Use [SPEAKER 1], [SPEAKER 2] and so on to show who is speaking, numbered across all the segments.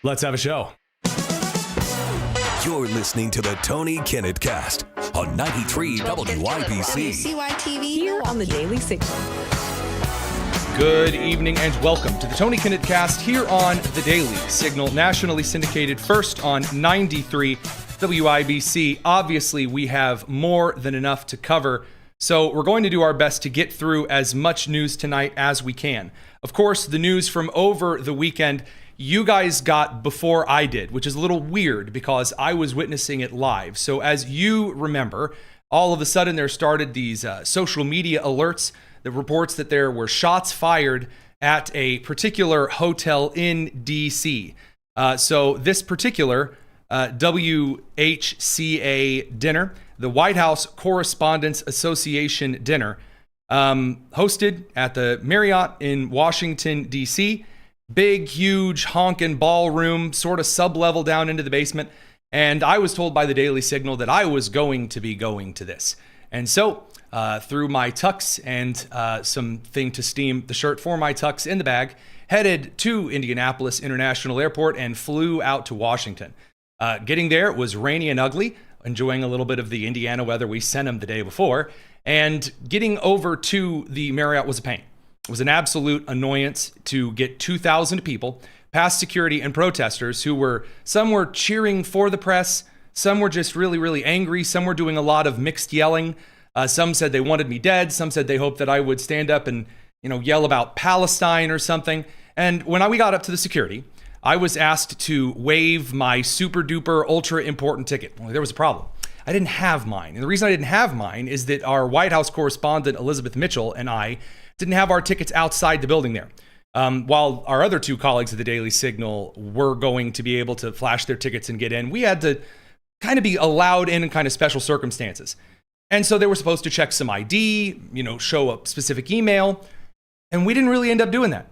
[SPEAKER 1] Let's have a show.
[SPEAKER 2] You're listening to the Tony Kinnett Cast on 93 WIBC.
[SPEAKER 3] WCYTV
[SPEAKER 4] Here on the Daily Signal.
[SPEAKER 1] Good evening and welcome to the Tony Kinnett Cast here on the Daily Signal, nationally syndicated first on 93 WIBC. Obviously, we have more than enough to cover, so we're going to do our best to get through as much news tonight as we can. Of course, the news from over the weekend you guys got before I did, which is a little weird because I was witnessing it live. So as you remember, all of a sudden there started these social media alerts, the reports that there were shots fired at a particular hotel in DC. So this particular WHCA dinner, the White House Correspondents Association dinner, hosted at the Marriott in Washington, D.C., big, huge, honkin' ballroom, sort of sub-level down into the basement. And I was told by the Daily Signal that I was going to be going to this. And so, threw my tux and something to steam the shirt for my tux in the bag, headed to Indianapolis International Airport and flew out to Washington. Getting there, it was rainy and ugly, enjoying a little bit of the Indiana weather we sent them the day before. And getting over to the Marriott was a pain. It was an absolute annoyance to get 2,000 people past security and protesters who were, some were cheering for the press, some were just really, really angry, some were doing a lot of mixed yelling. Some said they wanted me dead, some said they hoped that I would stand up and, yell about Palestine or something. And when we got up to the security, I was asked to waive my super duper ultra important ticket. Well, there was a problem. I didn't have mine. And the reason I didn't have mine is that our White House correspondent, Elizabeth Mitchell, and I didn't have our tickets outside the building there. While our other two colleagues at the Daily Signal were going to be able to flash their tickets and get in, we had to kind of be allowed in kind of special circumstances. And so they were supposed to check some ID, show a specific email. And we didn't really end up doing that.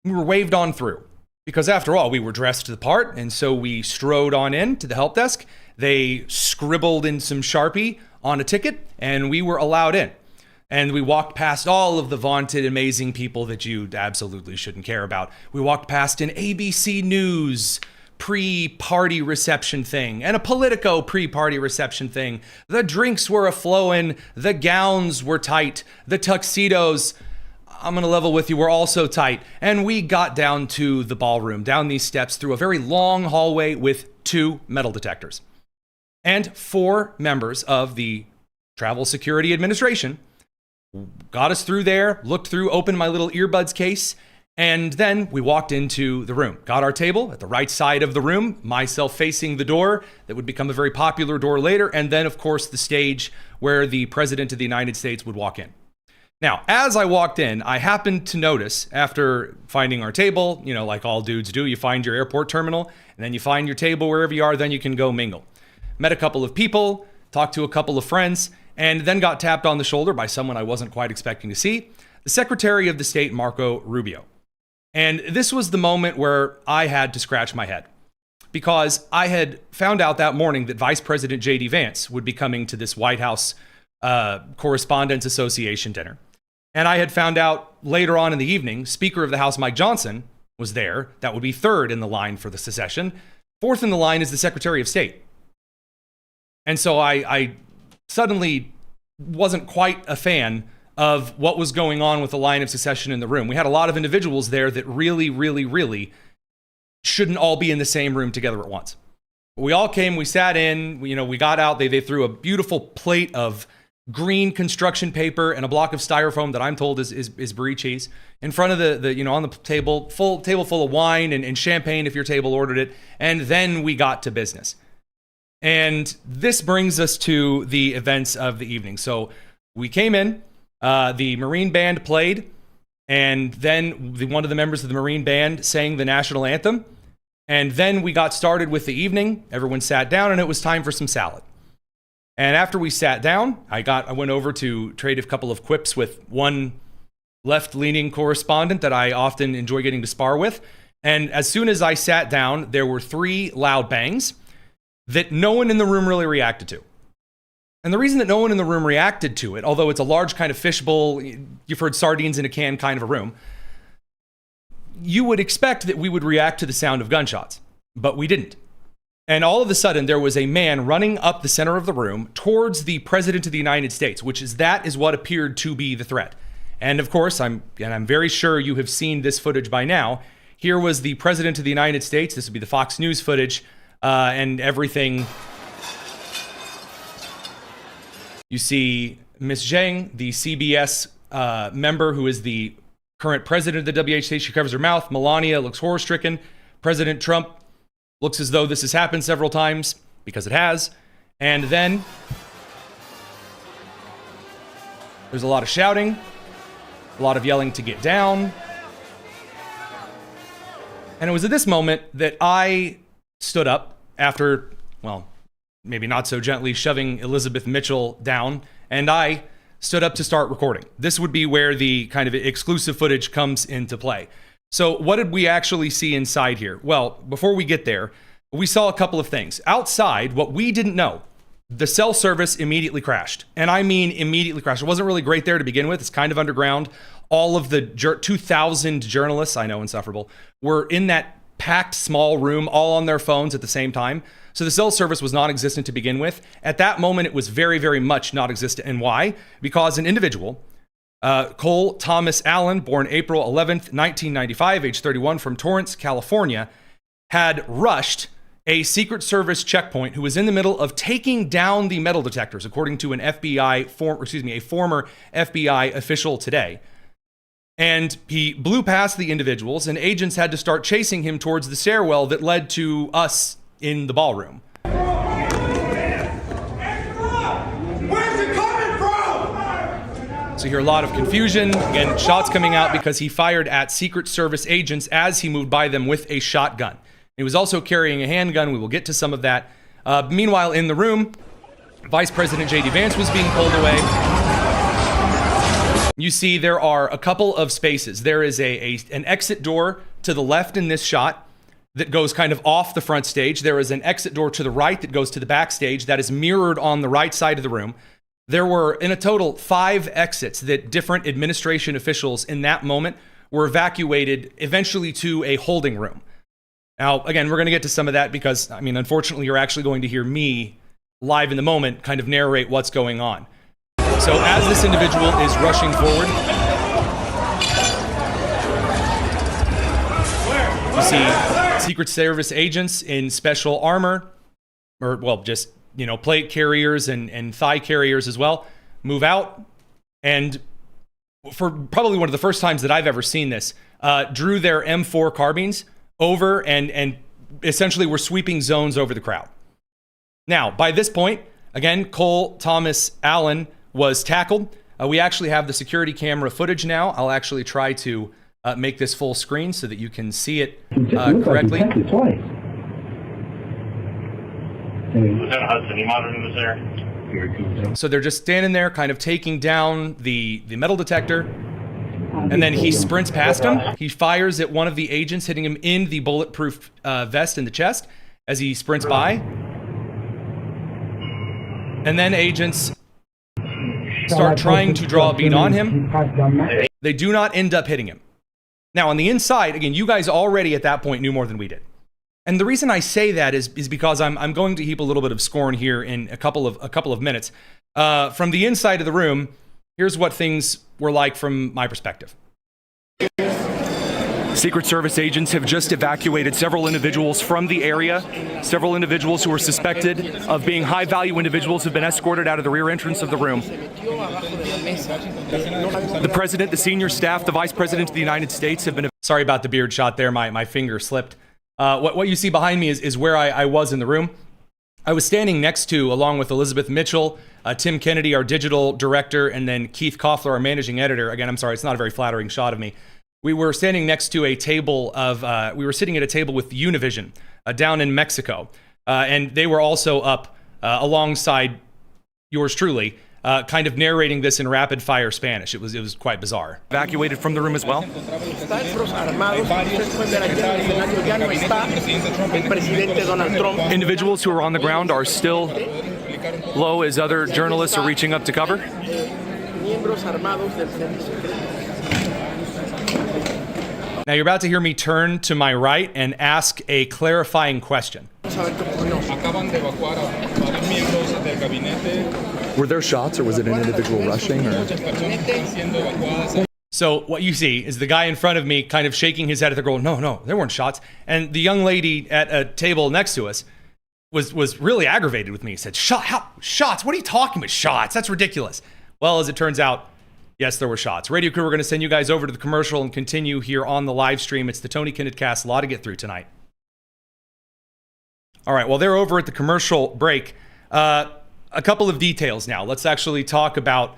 [SPEAKER 1] We were waved on through. Because after all, we were dressed to the part, and so we strode on in to the help desk. They scribbled in some Sharpie on a ticket, and we were allowed in. And we walked past all of the vaunted, amazing people that you absolutely shouldn't care about. We walked past an ABC News pre-party reception thing and a Politico pre-party reception thing. The drinks were a-flowing, the gowns were tight, the tuxedos, I'm going to level with you, we're also tight. And we got down to the ballroom, down these steps through a very long hallway with 2 metal detectors. And 4 members of the Travel Security Administration got us through there, looked through, opened my little earbuds case, and then we walked into the room. Got our table at the right side of the room, myself facing the door that would become a very popular door later, and then, of course, the stage where the President of the United States would walk in. Now, as I walked in, I happened to notice, after finding our table, like all dudes do, you find your airport terminal, and then you find your table wherever you are, then you can go mingle. Met a couple of people, talked to a couple of friends, and then got tapped on the shoulder by someone I wasn't quite expecting to see, the Secretary of the State, Marco Rubio. And this was the moment where I had to scratch my head, because I had found out that morning that Vice President J.D. Vance would be coming to this White House Correspondents Association dinner. And I had found out later on in the evening, Speaker of the House Mike Johnson was there. That would be 3rd in the line for the secession. 4th in the line is the Secretary of State. And so I suddenly wasn't quite a fan of what was going on with the line of succession in the room. We had a lot of individuals there that really, really, really shouldn't all be in the same room together at once. We all came, we sat in, we got out, they threw a beautiful plate of green construction paper and a block of styrofoam that I'm told is brie cheese in front of the on the table, table full of wine and champagne if your table ordered it. And then we got to business. And this brings us to the events of the evening. So we came in, the Marine Band played, and then one of the members of the Marine Band sang the national anthem. And then we got started with the evening. Everyone sat down, and it was time for some salad. And after we sat down, I went over to trade a couple of quips with one left-leaning correspondent that I often enjoy getting to spar with. And as soon as I sat down, there were 3 loud bangs that no one in the room really reacted to. And the reason that no one in the room reacted to it, although it's a large kind of fishbowl, you've heard sardines in a can kind of a room, you would expect that we would react to the sound of gunshots. but we didn't. And all of a sudden, there was a man running up the center of the room towards the President of the United States, that is what appeared to be the threat. And of course, I'm very sure you have seen this footage by now. Here was the President of the United States. This would be the Fox News footage and everything. You see Ms. Zhang, the CBS member who is the current president of the WHCA. She covers her mouth. Melania looks horror-stricken. President Trump looks as though this has happened several times, because it has. And then there's a lot of shouting, a lot of yelling to get down. And it was at this moment that I stood up after, well, maybe not so gently shoving Elizabeth Mitchell down, and I stood up to start recording. This would be where the kind of exclusive footage comes into play. So what did we actually see inside here? Well, before we get there, we saw a couple of things. Outside, what we didn't know, the cell service immediately crashed. And I mean immediately crashed. It wasn't really great there to begin with. It's kind of underground. All of the 2,000 journalists, I know, insufferable, were in that packed small room, all on their phones at the same time. So the cell service was non-existent to begin with. At that moment, it was very, very much not existent. And why? Because an individual, Cole Thomas Allen, born April 11th, 1995, age 31, from Torrance, California, had rushed a Secret Service checkpoint who was in the middle of taking down the metal detectors, according to a former FBI official today. And he blew past the individuals, and agents had to start chasing him towards the stairwell that led to us in the ballroom. So you hear a lot of confusion. Again, shots coming out because he fired at Secret Service agents as he moved by them with a shotgun. He was also carrying a handgun. We will get to some of that. Meanwhile, in the room, Vice President J.D. Vance was being pulled away. You see there are a couple of spaces. There is an exit door to the left in this shot that goes kind of off the front stage. There is an exit door to the right that goes to the backstage that is mirrored on the right side of the room. There were, in a total, 5 exits that different administration officials in that moment were evacuated eventually to a holding room. Now, again, we're going to get to some of that because, I mean, unfortunately, you're actually going to hear me live in the moment kind of narrate what's going on. So as this individual is rushing forward, you see Secret Service agents in special armor, or, well, just, plate carriers and thigh carriers as well, move out. And for probably one of the first times that I've ever seen this, drew their M4 carbines over and essentially were sweeping zones over the crowd. Now, by this point, again, Cole Thomas Allen was tackled. We actually have the security camera footage now. I'll actually try to make this full screen so that you can see it correctly.
[SPEAKER 3] Lieutenant Hudson, you monitoring this area?
[SPEAKER 1] So they're just standing there kind of taking down the metal detector. And then he sprints past him. He fires at one of the agents, hitting him in the bulletproof vest in the chest as he sprints by. And then agents start trying to draw a bead on him. They do not end up hitting him. Now, on the inside, again, you guys already at that point knew more than we did. And the reason I say that is because I'm going to heap a little bit of scorn here in a couple of minutes. From the inside of the room, here's what things were like from my perspective.
[SPEAKER 4] Secret Service agents have just evacuated several individuals from the area. Several individuals who were suspected of being high-value individuals have been escorted out of the rear entrance of the room. The president, the senior staff, the vice president of the United States have been...
[SPEAKER 1] Sorry about the beard shot there. My finger slipped. What you see behind me is where I was in the room. I was standing next to, along with Elizabeth Mitchell, Tim Kennedy, our digital director, and then Keith Koffler, our managing editor. Again, I'm sorry, it's not a very flattering shot of me. We were standing next to a table we were sitting at a table with Univision down in Mexico. And they were also up alongside yours truly, kind of narrating this in rapid fire Spanish. It was quite bizarre.
[SPEAKER 4] Evacuated from the room as well. Individuals who are on the ground are still low as other journalists are reaching up to cover.
[SPEAKER 1] Now you're about to hear me turn to my right and ask a clarifying question.
[SPEAKER 4] Were there shots or was it an individual rushing?
[SPEAKER 1] So what you see is the guy in front of me kind of shaking his head at the girl. No, there weren't shots. And the young lady at a table next to us was really aggravated with me. He said, shots? What are you talking about? Shots? That's ridiculous. Well, as it turns out, yes, there were shots. Radio crew, we're going to send you guys over to the commercial and continue here on the live stream. It's the Tony Kinnett cast. A lot to get through tonight. All right, well, they're over at the commercial break. A couple of details now. Let's actually talk about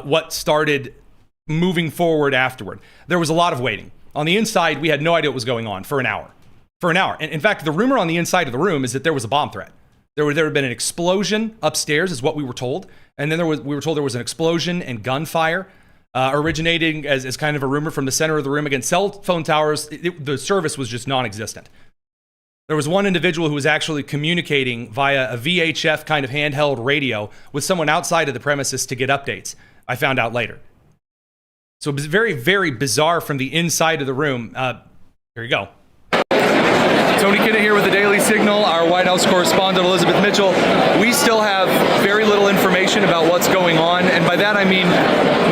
[SPEAKER 1] what started moving forward afterward. There was a lot of waiting. On the inside, we had no idea what was going on for an hour. And in fact, the rumor on the inside of the room is that there was a bomb threat. There had been an explosion upstairs, is what we were told. And then we were told there was an explosion and gunfire originating as kind of a rumor from the center of the room against cell phone towers. The service was just non-existent. There was one individual who was actually communicating via a VHF kind of handheld radio with someone outside of the premises to get updates. I found out later. So it was very, very bizarre from the inside of the room. Here you go. Tony Kinnett here with the Daily Signal, our White House correspondent, Elizabeth Mitchell. We still have very little information about what's going on, and by that I mean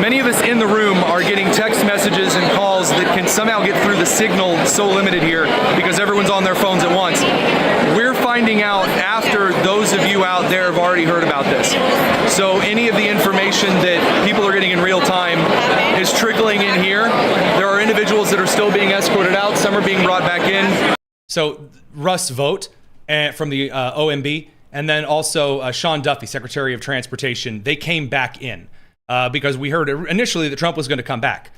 [SPEAKER 1] many of us in the room are getting text messages and calls that can somehow get through the signal so limited here because everyone's on their phones at once. We're finding out after those of you out there have already heard about this. So any of the information that people are getting in real time is trickling in here. There are individuals that are still being escorted out, some are being brought back in. So Russ Vought from the OMB, and then also Sean Duffy, Secretary of Transportation, they came back in because we heard initially that Trump was going to come back.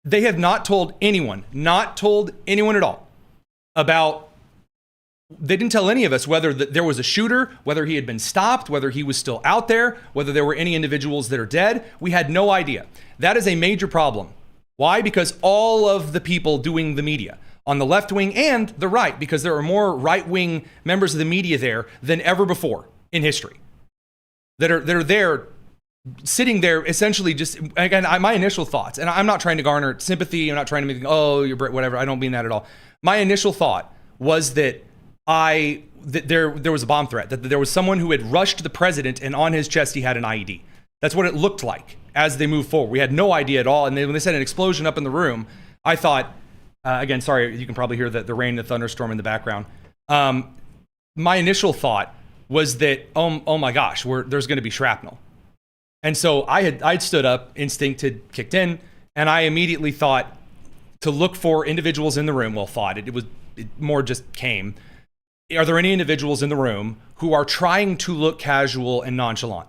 [SPEAKER 1] They have not told anyone at all about, they didn't tell any of us whether there was a shooter, whether he had been stopped, whether he was still out there, whether there were any individuals that are dead. We had no idea. That is a major problem. Why? Because all of the people doing the media, on the left wing and the right, because there are more right-wing members of the media there than ever before in history that are there, sitting there essentially just, again, my initial thoughts, and I'm not trying to garner sympathy, I'm not trying to make, oh, you're whatever, I don't mean that at all. My initial thought was that there was a bomb threat, that there was someone who had rushed the president and on his chest he had an IED. That's what it looked like as they moved forward. We had no idea at all, and when they said an explosion up in the room, I thought, again, sorry, you can probably hear the rain and the thunderstorm in the background. My initial thought was that, oh my gosh, there's going to be shrapnel. And so I'd stood up, instinct had kicked in, and I immediately thought to look for individuals in the room. Well, it more just came. Are there any individuals in the room who are trying to look casual and nonchalant?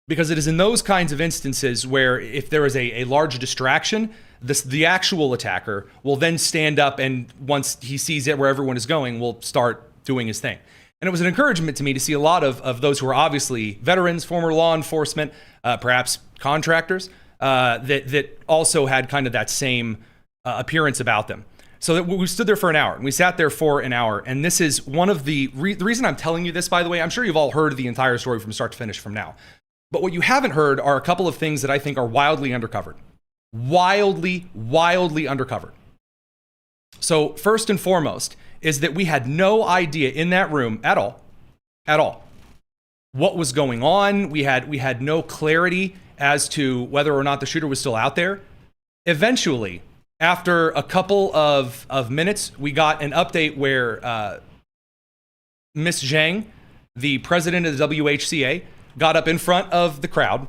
[SPEAKER 1] Because it is in those kinds of instances where if there is a large distraction, the actual attacker will then stand up, and once he sees it where everyone is going, will start doing his thing. And it was an encouragement to me to see a lot of those who are obviously veterans, former law enforcement, perhaps contractors, that also had kind of that same appearance about them. So that we stood there for an hour, and we sat there for an hour. And this is one of the reason I'm telling you this, by the way, I'm sure you've all heard the entire story from start to finish from now. But what you haven't heard are a couple of things that I think are wildly undercovered. Wildly undercovered. So first and foremost is that we had no idea in that room at all, what was going on. We had no clarity as to whether or not the shooter was still out there. Eventually, after a couple of minutes, we got an update where Miss Zhang, the president of the WHCA, got up in front of the crowd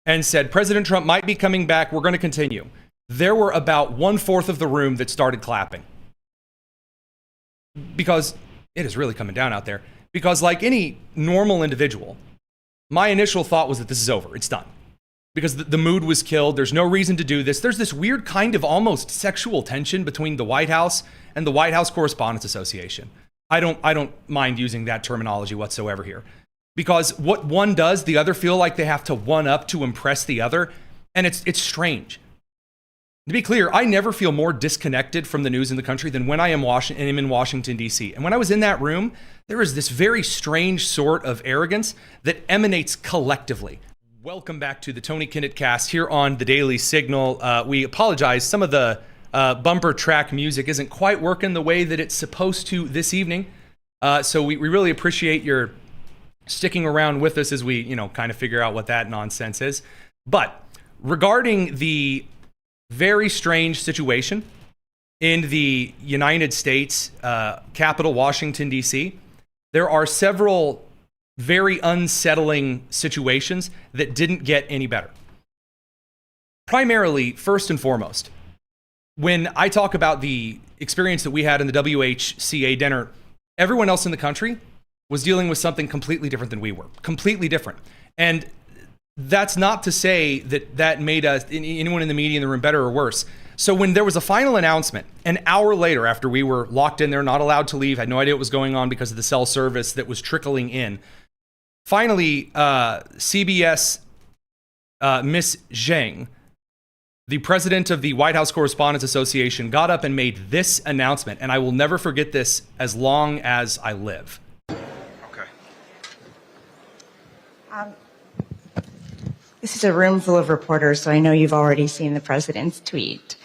[SPEAKER 1] and said, President Trump might be coming back. We're going to continue. There were about 1/4 of the room that started clapping. Because it is really coming down out there. Because like any normal individual, my initial thought was that this is over. It's done. Because the mood was killed. There's no reason to do this. There's this weird kind of almost sexual tension between the White House and the White House Correspondents Association. I don't mind using that terminology whatsoever here. Because what one does, the other feel like they have to one up to impress the other. And it's strange. To be clear, I never feel more disconnected from the news in the country than when I am in Washington, D.C. And when I was in that room, there is this very strange sort of arrogance that emanates collectively. Welcome back to the Tony Kinnett cast here on the Daily Signal. We apologize. Some of the bumper track music isn't quite working the way that it's supposed to this evening. So we really appreciate your sticking around with us as we, kind of figure out what that nonsense is. But regarding the very strange situation in the United States capital, Washington, D.C., there are several very unsettling situations that didn't get any better. Primarily, first and foremost, when I talk about the experience that we had in the WHCA dinner, everyone else in the country was dealing with something completely different than we were. Completely different. And that's not to say that that made us, anyone in the media in the room, better or worse. So when there was a final announcement, an hour later after we were locked in there, not allowed to leave, had no idea what was going on because of the cell service that was trickling in, finally, CBS, Miss Zhang, the president of the White House Correspondents Association, got up and made this announcement, and I will never forget this as long as I live.
[SPEAKER 4] Okay.
[SPEAKER 5] This is a room full of reporters, so I know you've already seen the president's tweet.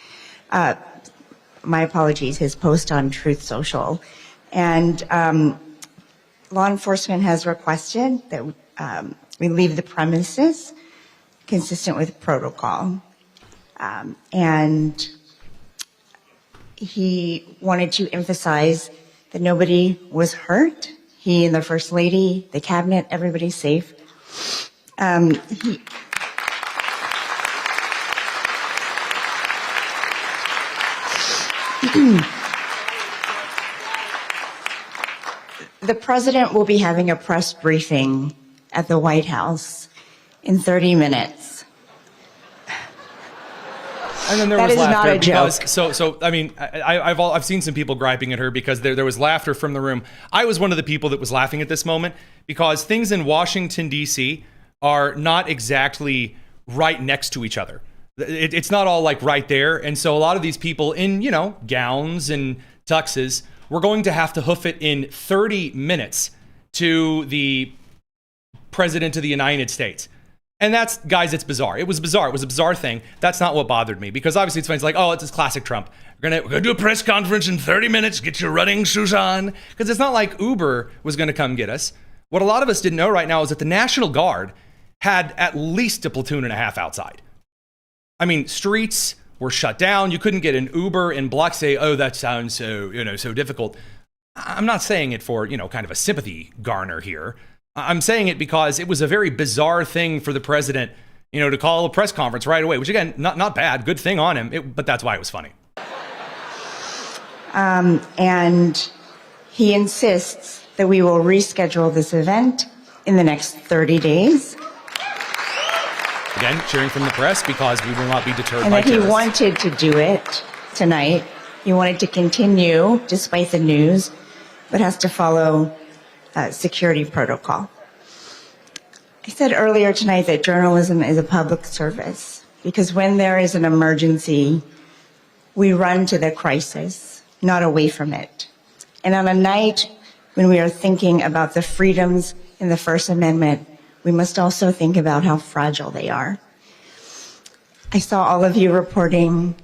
[SPEAKER 5] My apologies, his post on Truth Social. And law enforcement has requested that we leave the premises consistent with protocol. And he wanted to emphasize that nobody was hurt. He and the First Lady, the cabinet, everybody's safe. The president will be having a press briefing at the White House in 30 minutes.
[SPEAKER 1] And then there
[SPEAKER 5] That
[SPEAKER 1] was
[SPEAKER 5] is not
[SPEAKER 1] laughter
[SPEAKER 5] a joke.
[SPEAKER 1] because, so I mean, I've seen some people griping at her because there was laughter from the room. I was one of the people that was laughing at this moment because things in Washington, D.C. are not exactly right next to each other. It's not all like right there. And so a lot of these people in, gowns and tuxes, we're going to have to hoof it in 30 minutes to the president of the United States. And that's, guys, it's bizarre. It was bizarre. It was a bizarre thing. That's not what bothered me because obviously it's like, oh, it's this classic Trump. We're gonna do a press conference in 30 minutes. Get your running shoes on. Because it's not like Uber was going to come get us. What a lot of us didn't know right now is that the National Guard had at least a platoon and a half outside. I mean, streets were shut down. You couldn't get an Uber in Biloxi. Say, oh, that sounds so, so difficult. I'm not saying it for, kind of a sympathy garner here. I'm saying it because it was a very bizarre thing for the president, to call a press conference right away, which again, not bad, good thing on him, but that's why it was funny.
[SPEAKER 5] And he insists that we will reschedule this event in the next 30 days.
[SPEAKER 1] Again, cheering from the press because we will not be deterred
[SPEAKER 5] And
[SPEAKER 1] by
[SPEAKER 5] that he
[SPEAKER 1] terrorists.
[SPEAKER 5] wanted to do it tonight. He wanted to continue despite the news, but has to follow security protocol. I said earlier tonight that journalism is a public service because when there is an emergency, we run to the crisis, not away from it. And on a night when we are thinking about the freedoms in the First Amendment, we must also think about how fragile they are. I saw all of you reporting,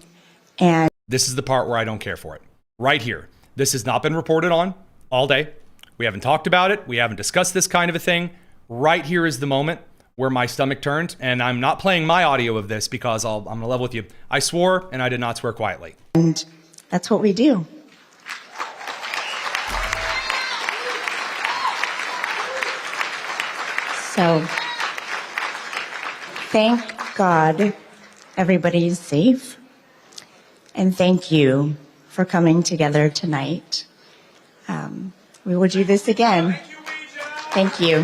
[SPEAKER 5] and
[SPEAKER 1] This is the part where I don't care for it. Right here. This has not been reported on all day. We haven't talked about it. We haven't discussed this kind of a thing. Right here is the moment where my stomach turned, and I'm not playing my audio of this because I'm going to level with you. I swore, and I did not swear quietly.
[SPEAKER 5] and that's what we do. So, thank God everybody's safe. And thank you for coming together tonight. We will do this again. Thank you.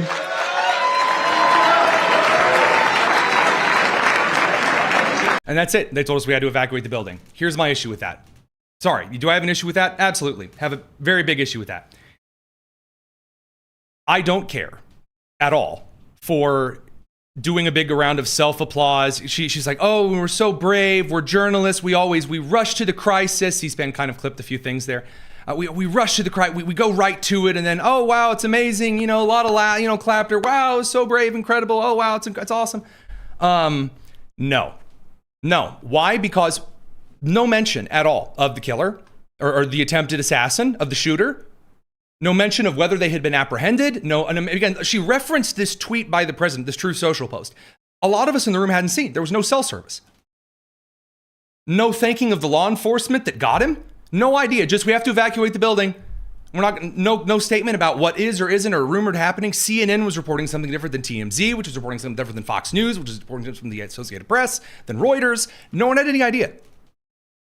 [SPEAKER 1] And that's it. They told us we had to evacuate the building. Here's my issue with that. Sorry, do I have an issue with that? Absolutely. Have a very big issue with that. I don't care at all for doing a big round of self-applause. She's like, oh, we're so brave. We're journalists. We rush to the crisis. C-SPAN kind of clipped a few things there. We rush to the crisis. We go right to it. And then, oh, wow, it's amazing. A lot of clapped. Wow, so brave, incredible. Oh, wow, it's awesome. No. Why? Because no mention at all of the killer or the attempted assassin, of the shooter. No mention of whether they had been apprehended. No, and again, she referenced this tweet by the president, this Truth Social post. A lot of us in the room hadn't seen. There was no cell service. No thanking of the law enforcement that got him. No idea. Just we have to evacuate the building. We're not no statement about what is or isn't or rumored happening. CNN was reporting something different than TMZ, which is reporting something different than Fox News, which is reporting something from the Associated Press, than Reuters. No one had any idea.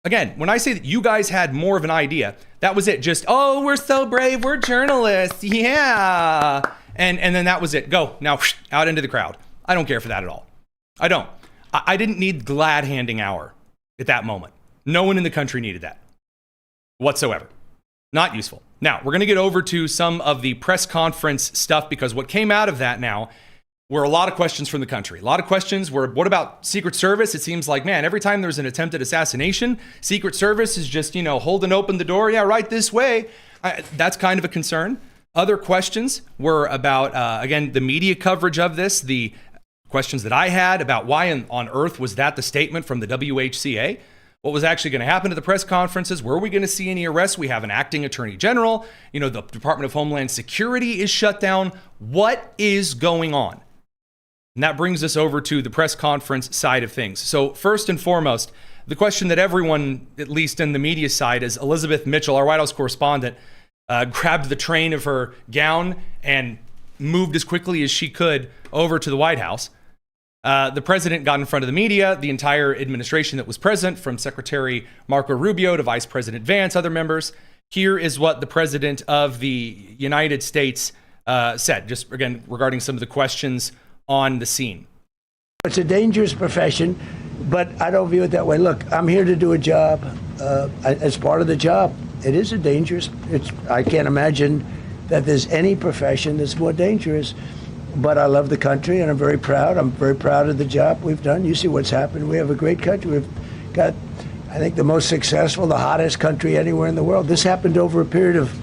[SPEAKER 1] Again, when I say that you guys had more of an idea, that was it. Just, oh, we're so brave, we're journalists, yeah. And then that was it. Go, now out into the crowd. I don't care for that at all. I don't. I didn't need glad handing hour at that moment. No one in the country needed that whatsoever. Not useful. Now, we're going to get over to some of the press conference stuff, because what came out of that now were a lot of questions from the country. A lot of questions were, what about Secret Service? It seems like, man, every time there's an attempted assassination, Secret Service is just, holding open the door. Yeah, right this way. That's kind of a concern. Other questions were about, again, the media coverage of this, the questions that I had about why on earth was that the statement from the WHCA? What was actually going to happen to the press conferences? Were we going to see any arrests? We have an acting attorney general. The Department of Homeland Security is shut down. What is going on? And that brings us over to the press conference side of things. So first and foremost, the question that everyone, at least in the media side, is Elizabeth Mitchell, our White House correspondent, grabbed the train of her gown and moved as quickly as she could over to the White House. The president got in front of the media, the entire administration that was present, from Secretary Marco Rubio to Vice President Vance, other members. Here is what the president of the United States said, just again, regarding some of the questions on the scene.
[SPEAKER 6] It's a dangerous profession, but I don't view it that way. Look, I'm here to do a job. As part of the job, it is a dangerous, I can't imagine that there's any profession that's more dangerous. But I love the country, and I'm very proud. I'm very proud of the job we've done. You see what's happened. We have a great country. We've got, I think, the most successful, the hottest country anywhere in the world. This happened over a period of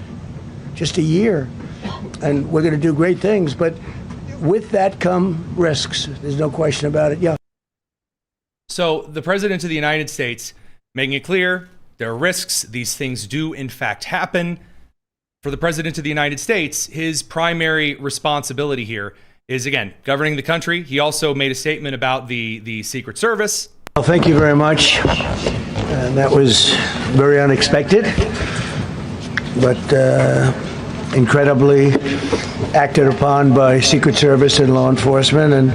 [SPEAKER 6] just a year, and we're going to do great things. But with that come risks. There's no question about it. Yeah.
[SPEAKER 1] So the president of the United States making it clear there are risks. These things do, in fact, happen. For the president of the United States, his primary responsibility here is, again, governing the country. He also made a statement about the Secret Service.
[SPEAKER 6] Well, thank you very much. And that was very unexpected, but incredibly acted upon by Secret Service and law enforcement. And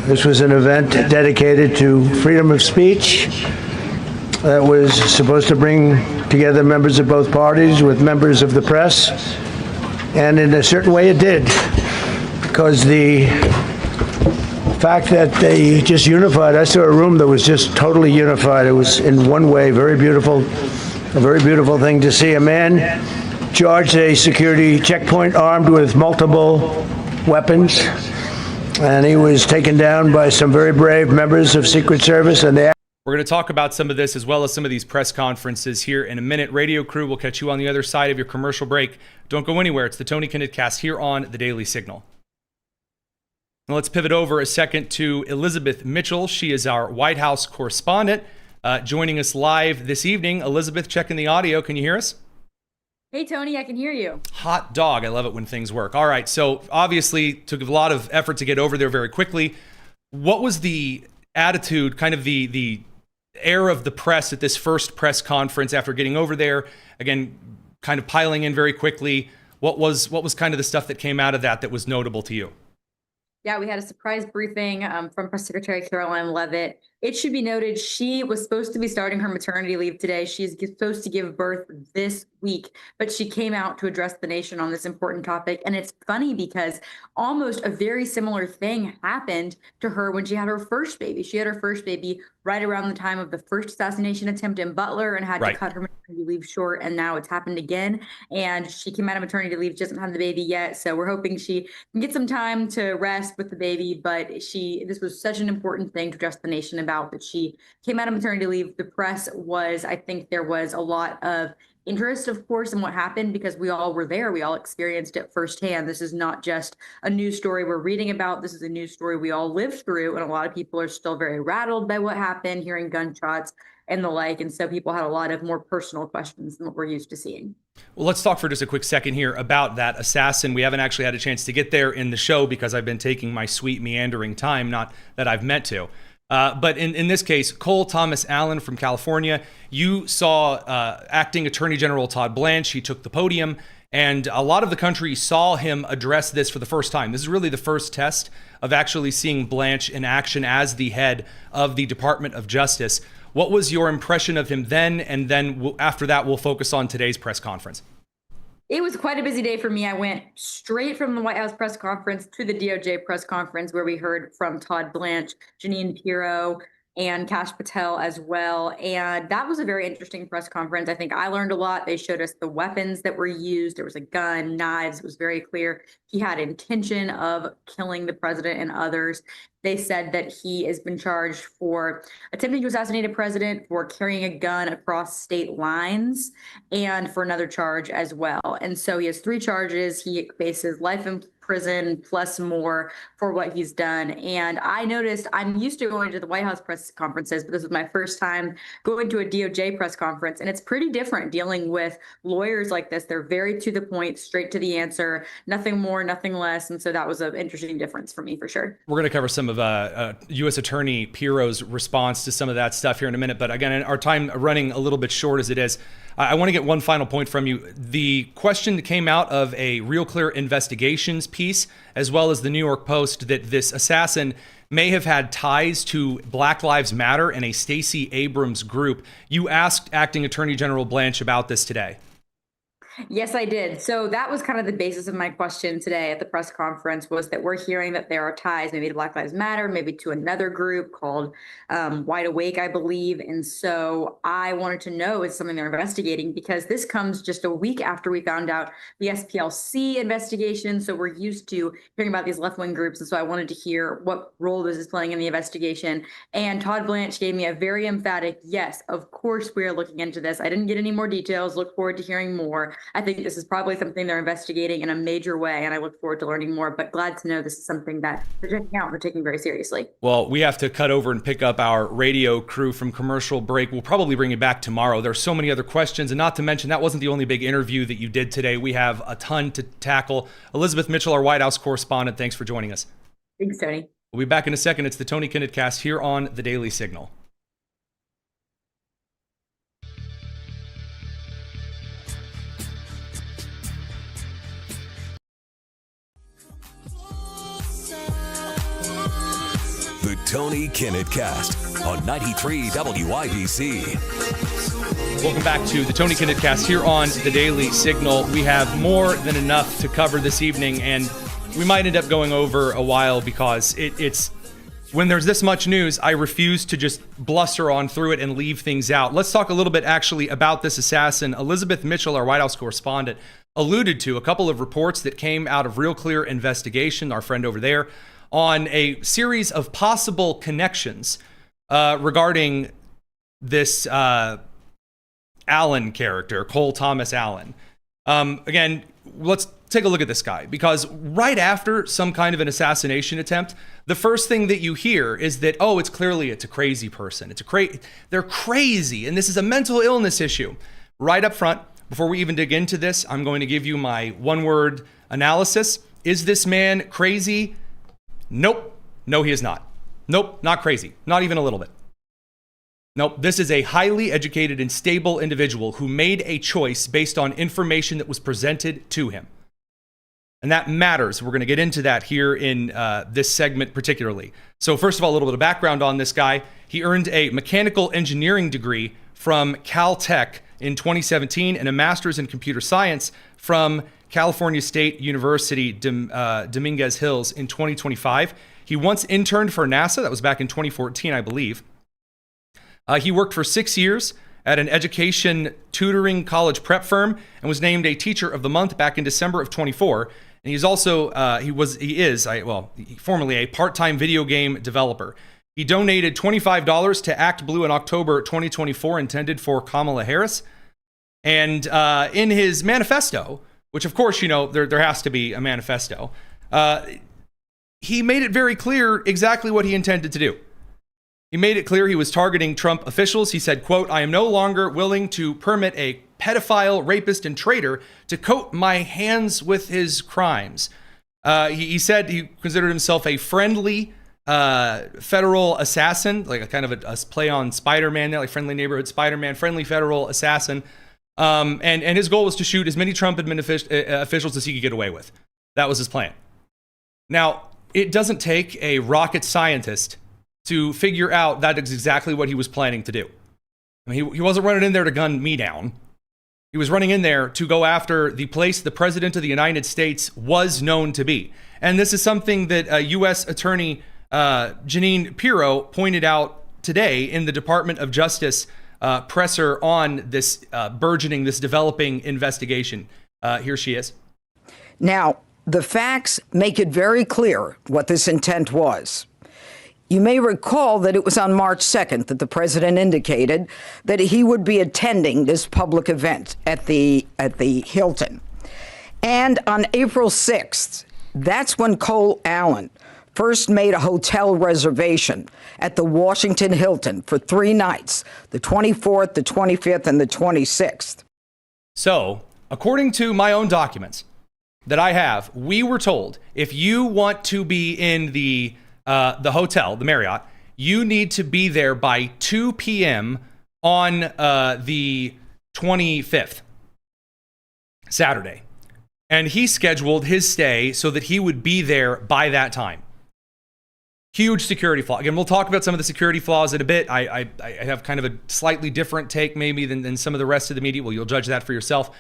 [SPEAKER 6] this was an event dedicated to freedom of speech that was supposed to bring together members of both parties with members of the press. And in a certain way it did, because the fact that they just unified, I saw a room that was just totally unified. It was in one way very beautiful, a very beautiful thing to see. A man charged a security checkpoint armed with multiple weapons, and he was taken down by some very brave members of Secret Service, and they
[SPEAKER 1] We're going to talk about some of this as well as some of these press conferences here in a minute. Radio crew will catch you on the other side of your commercial break. Don't go anywhere. It's the Tony Kinnett Cast here on the Daily Signal. Now let's pivot over a second to Elizabeth Mitchell. She is our White House correspondent, joining us live this evening. Elizabeth, checking the audio. Can you hear us?
[SPEAKER 7] Hey, Tony, I can hear you.
[SPEAKER 1] Hot dog. I love it when things work. All right. So obviously took a lot of effort to get over there very quickly. What was the attitude, kind of the air of the press at this first press conference after getting over there, again, kind of piling in very quickly? What was kind of the stuff that came out of that was notable to you?
[SPEAKER 7] Yeah, we had a surprise briefing from Press Secretary Caroline Leavitt. It should be noted she was supposed to be starting her maternity leave today. She's supposed to give birth this week, but she came out to address the nation on this important topic. And it's funny because almost a very similar thing happened to her when she had her first baby. She had her first baby right around the time of the first assassination attempt in Butler and had to cut her maternity leave short. And now it's happened again. And she came out of maternity leave. She doesn't have the baby yet. So we're hoping she can get some time to rest with the baby. But this was such an important thing to address the nation about, that she came out of maternity leave. The press was, I think there was a lot of interest, of course, in what happened because we all were there. We all experienced it firsthand. This is not just a news story we're reading about. This is a news story we all lived through. And a lot of people are still very rattled by what happened, hearing gunshots and the like. And so people had a lot of more personal questions than what we're used to seeing.
[SPEAKER 1] Well, let's talk for just a quick second here about that assassin. We haven't actually had a chance to get there in the show because I've been taking my sweet meandering time, not that I've meant to. But in this case, Cole Thomas Allen from California, you saw acting Attorney General Todd Blanche. He took the podium, and a lot of the country saw him address this for the first time. This is really the first test of actually seeing Blanche in action as the head of the Department of Justice. What was your impression of him then? And then after that, we'll focus on today's press conference.
[SPEAKER 7] It was quite a busy day for me. I went straight from the White House press conference to the DOJ press conference where we heard from Todd Blanche, Jeanine Pirro, and Kash Patel as well. And that was a very interesting press conference. I think I learned a lot. They showed us the weapons that were used. There was a gun, knives. It was very clear he had intention of killing the president and others. They said that he has been charged for attempting to assassinate a president, for carrying a gun across state lines, and for another charge as well. And so he has 3 charges. He faces life in prison plus more for what he's done. And I noticed I'm used to going to the White House press conferences, but this was my first time going to a DOJ press conference. And it's pretty different dealing with lawyers like this. They're very to the point, straight to the answer, nothing more, nothing less. And so that was an interesting difference for me for sure. We're
[SPEAKER 1] going to cover some of U.S. Attorney Pirro's response to some of that stuff here in a minute. But again, our time running a little bit short as it is. I want to get one final point from you. The question that came out of a Real Clear Investigations piece, as well as the New York Post, that this assassin may have had ties to Black Lives Matter and a Stacey Abrams group. You asked Acting Attorney General Blanche about this today.
[SPEAKER 7] Yes, I did. So that was kind of the basis of my question today at the press conference, was that we're hearing that there are ties maybe to Black Lives Matter, maybe to another group called Wide Awake, I believe. And so I wanted to know is something they're investigating, because this comes just a week after we found out the SPLC investigation. So we're used to hearing about these left-wing groups. And so I wanted to hear what role this is playing in the investigation. And Todd Blanche gave me a very emphatic, yes, of course we are looking into this. I didn't get any more details. Look forward to hearing more. I think this is probably something they're investigating in a major way, and I look forward to learning more, but glad to know this is something that they're checking out and they're taking very seriously.
[SPEAKER 1] Well, we have to cut over and pick up our radio crew from commercial break. We'll probably bring you back tomorrow. There's so many other questions, and not to mention that wasn't the only big interview that you did today. We have a ton to tackle. Elizabeth Mitchell, our White House correspondent, thanks for joining us.
[SPEAKER 7] Thanks, Tony.
[SPEAKER 1] We'll be back in a second. It's the Tony Kinnett Cast here on the Daily Signal.
[SPEAKER 2] The Tony Kinnett Cast on 93 WIBC.
[SPEAKER 1] Welcome back to the Tony Kinnett Cast here on the Daily Signal. We have more than enough to cover this evening, and we might end up going over a while because it's when there's this much news, I refuse to just bluster on through it and leave things out. Let's talk a little bit actually about this assassin. Elizabeth Mitchell, our White House correspondent, alluded to a couple of reports that came out of Real Clear Investigation, our friend over there, on a series of possible connections regarding this Allen character, Cole Thomas Allen. Again, let's take a look at this guy, because right after some kind of an assassination attempt, the first thing that you hear is that, oh, it's a crazy person. They're crazy, and this is a mental illness issue. Right up front, before we even dig into this, I'm going to give you my one-word analysis. Is this man crazy? Nope. No, he is not. Nope, not crazy. Not even a little bit. Nope, this is a highly educated and stable individual who made a choice based on information that was presented to him. And that matters. We're going to get into that here in this segment particularly. So first of all, a little bit of background on this guy. He earned a mechanical engineering degree from Caltech in 2017 and a master's in computer science from California State University, Dominguez Hills in 2025. He once interned for NASA. That was back in 2014, I believe. He worked for 6 years at an education tutoring college prep firm and was named a Teacher of the Month back in December of 24. And he's also, formerly a part-time video game developer. He donated $25 to Act Blue in October 2024, intended for Kamala Harris. And in his manifesto, which of course, you know, there has to be a manifesto, he made it very clear exactly what he intended to do. He made it clear he was targeting Trump officials. He said, quote, "I am no longer willing to permit a pedophile, rapist, and traitor to coat my hands with his crimes." He said he considered himself a friendly federal assassin, like a kind of a play on Spider-Man, like friendly neighborhood Spider-Man, friendly federal assassin. And his goal was to shoot as many Trump officials as he could get away with. That was his plan. Now, it doesn't take a rocket scientist to figure out that is exactly what he was planning to do. I mean, he wasn't running in there to gun me down. He was running in there to go after the place the President of the United States was known to be. And this is something that U.S. Attorney Jeanine Pirro pointed out today in the Department of Justice presser on this this developing investigation. Here she is.
[SPEAKER 8] Now, the facts make it very clear what this intent was. You may recall that it was on March 2nd that the president indicated that he would be attending this public event at the Hilton. And on April 6th, that's when Cole Allen first made a hotel reservation at the Washington Hilton for 3 nights, the 24th, the 25th, and the 26th.
[SPEAKER 1] So, according to my own documents that I have, we were told if you want to be in the hotel, the Marriott, you need to be there by 2 p.m. on the 25th, Saturday. And he scheduled his stay so that he would be there by that time. Huge security flaw. Again, we'll talk about some of the security flaws in a bit. I have kind of a slightly different take maybe than some of the rest of the media. Well, you'll judge that for yourself.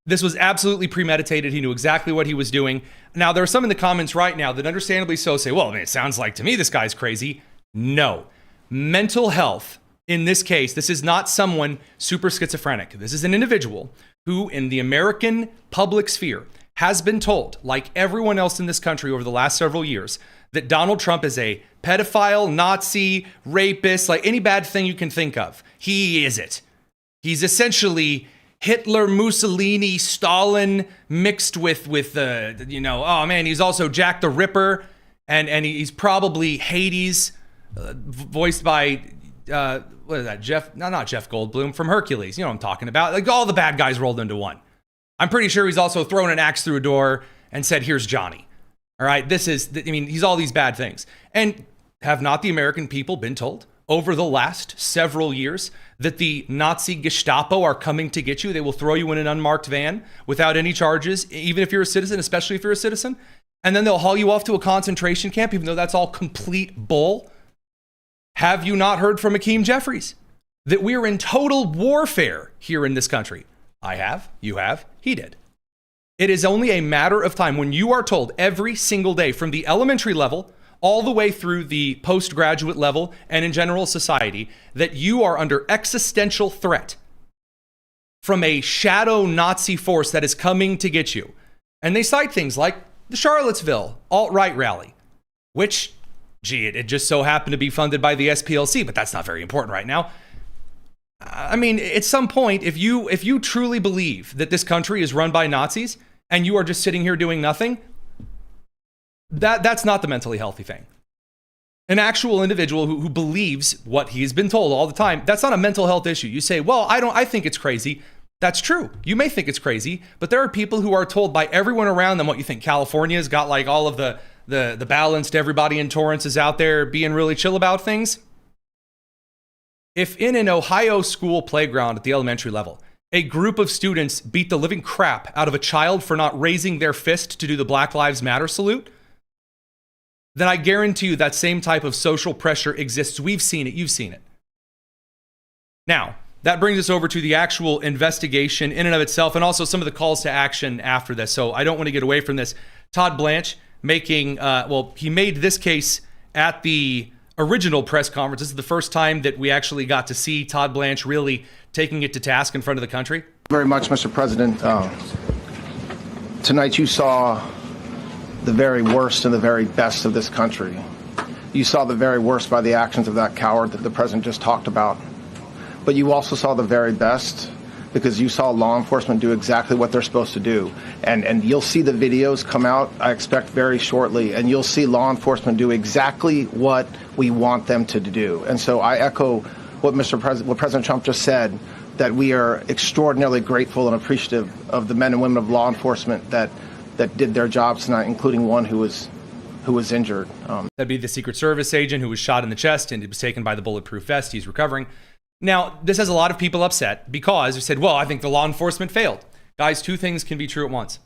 [SPEAKER 1] This was absolutely premeditated. He knew exactly what he was doing. Now, there are some in the comments right now that understandably so say, well, I mean, it sounds like to me this guy's crazy. No. Mental health, in this case, this is not someone super schizophrenic. This is an individual who, in the American public sphere, has been told, like everyone else in this country over the last several years, that Donald Trump is a pedophile, Nazi, rapist, like any bad thing you can think of. He is it. He's essentially Hitler, Mussolini, Stalin mixed with oh man, he's also Jack the Ripper, and he's probably Hades, voiced by what is that? Not Jeff Goldblum from Hercules. You know what I'm talking about? Like all the bad guys rolled into one. I'm pretty sure he's also thrown an axe through a door and said, "Here's Johnny." All right, he's all these bad things. And have not the American people been told over the last several years that the Nazi Gestapo are coming to get you? They will throw you in an unmarked van without any charges, even if you're a citizen, especially if you're a citizen. And then they'll haul you off to a concentration camp, even though that's all complete bull. Have you not heard from Hakeem Jeffries that we're in total warfare here in this country? I have, you have, he did. It is only a matter of time when you are told every single day from the elementary level all the way through the postgraduate level and in general society that you are under existential threat from a shadow Nazi force that is coming to get you. And they cite things like the Charlottesville alt-right rally, which, it just so happened to be funded by the SPLC, but that's not very important right now. I mean, at some point, if you truly believe that this country is run by Nazis and you are just sitting here doing nothing, that's not the mentally healthy thing. An actual individual who believes what he's been told all the time, that's not a mental health issue. You say, well, I think it's crazy. That's true. You may think it's crazy, but there are people who are told by everyone around them what you think. California's got like all of the balanced everybody in Torrance is out there being really chill about things. If in an Ohio school playground at the elementary level, a group of students beat the living crap out of a child for not raising their fist to do the Black Lives Matter salute, then I guarantee you that same type of social pressure exists. We've seen it. You've seen it. Now, that brings us over to the actual investigation in and of itself and also some of the calls to action after this. So I don't want to get away from this. Todd Blanche making, he made this case at the original press conference. This is the first time that we actually got to see Todd Blanche really taking it to task in front of the country.
[SPEAKER 9] Very much, Mr. President. Tonight you saw the very worst and the very best of this country. You saw the very worst by the actions of that coward that the president just talked about. But you also saw the very best because you saw law enforcement do exactly what they're supposed to do. And you'll see the videos come out, I expect, very shortly, and you'll see law enforcement do exactly what we want them to do. And so I echo what what President Trump just said, that we are extraordinarily grateful and appreciative of the men and women of law enforcement that did their jobs tonight, including one who was injured.
[SPEAKER 1] That'd be the Secret Service agent who was shot in the chest and he was taken by the bulletproof vest. He's recovering. Now, this has a lot of people upset because they said, well, I think the law enforcement failed. Guys, two things can be true at once.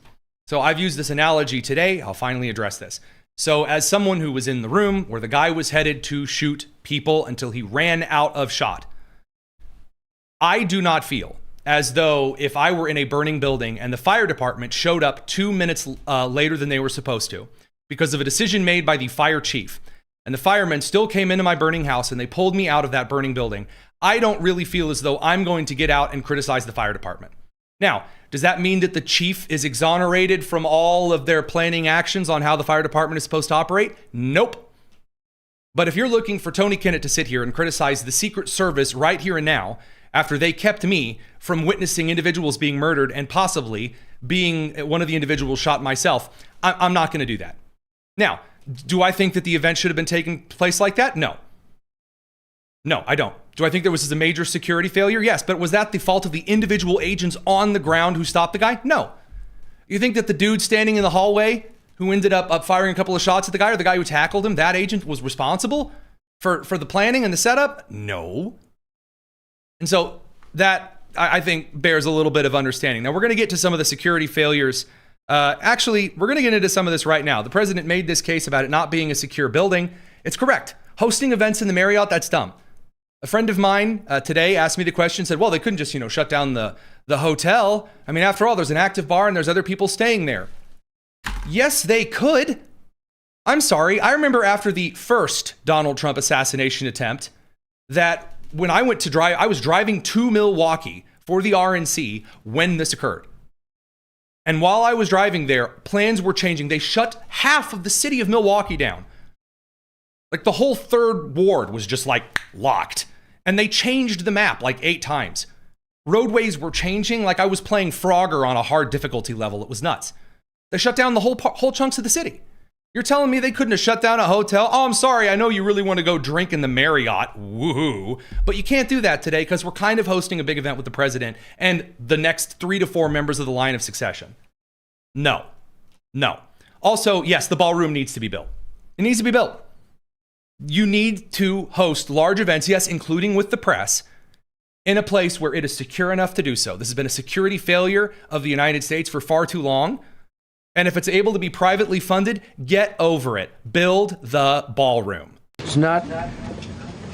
[SPEAKER 1] So I've used this analogy today. I'll finally address this. So as someone who was in the room where the guy was headed to shoot people until he ran out of shot, I do not feel as though if I were in a burning building and the fire department showed up 2 minutes later than they were supposed to because of a decision made by the fire chief, and the firemen still came into my burning house and they pulled me out of that burning building, I don't really feel as though I'm going to get out and criticize the fire department. Now, does that mean that the chief is exonerated from all of their planning actions on how the fire department is supposed to operate? Nope. But if you're looking for Tony Kinnett to sit here and criticize the Secret Service right here and now, after they kept me from witnessing individuals being murdered and possibly being one of the individuals shot myself, I'm not going to do that. Now, do I think that the event should have been taking place like that? No. No, I don't. Do I think there was a major security failure? Yes, but was that the fault of the individual agents on the ground who stopped the guy? No. You think that the dude standing in the hallway who ended up firing a couple of shots at the guy, or the guy who tackled him, that agent was responsible for the planning and the setup? No. And so that, I think, bears a little bit of understanding. Now, we're going to get to some of the security failures. Actually, we're going to get into some of this right now. The president made this case about it not being a secure building. It's correct. Hosting events in the Marriott, that's dumb. A friend of mine today asked me the question, said, well, they couldn't just, shut down the hotel. I mean, after all, there's an active bar and there's other people staying there. Yes, they could. I'm sorry. I remember after the first Donald Trump assassination attempt that when I went to drive, I was driving to Milwaukee for the RNC when this occurred. And while I was driving there, plans were changing. They shut half of the city of Milwaukee down. Like the whole 3rd ward was just locked. And they changed the map 8 times. Roadways were changing like I was playing Frogger on a hard difficulty level. It was nuts. They shut down the whole chunks of the city. You're telling me they couldn't have shut down a hotel? Oh, I'm sorry. I know you really want to go drink in the Marriott. Woohoo. But you can't do that today because we're kind of hosting a big event with the president and the next 3 to 4 members of the line of succession. No. Also, yes, the ballroom needs to be built. It needs to be built. You need to host large events, yes, including with the press, in a place where it is secure enough to do so. This has been a security failure of the United States for far too long. And if it's able to be privately funded, get over it. Build the ballroom.
[SPEAKER 6] It's not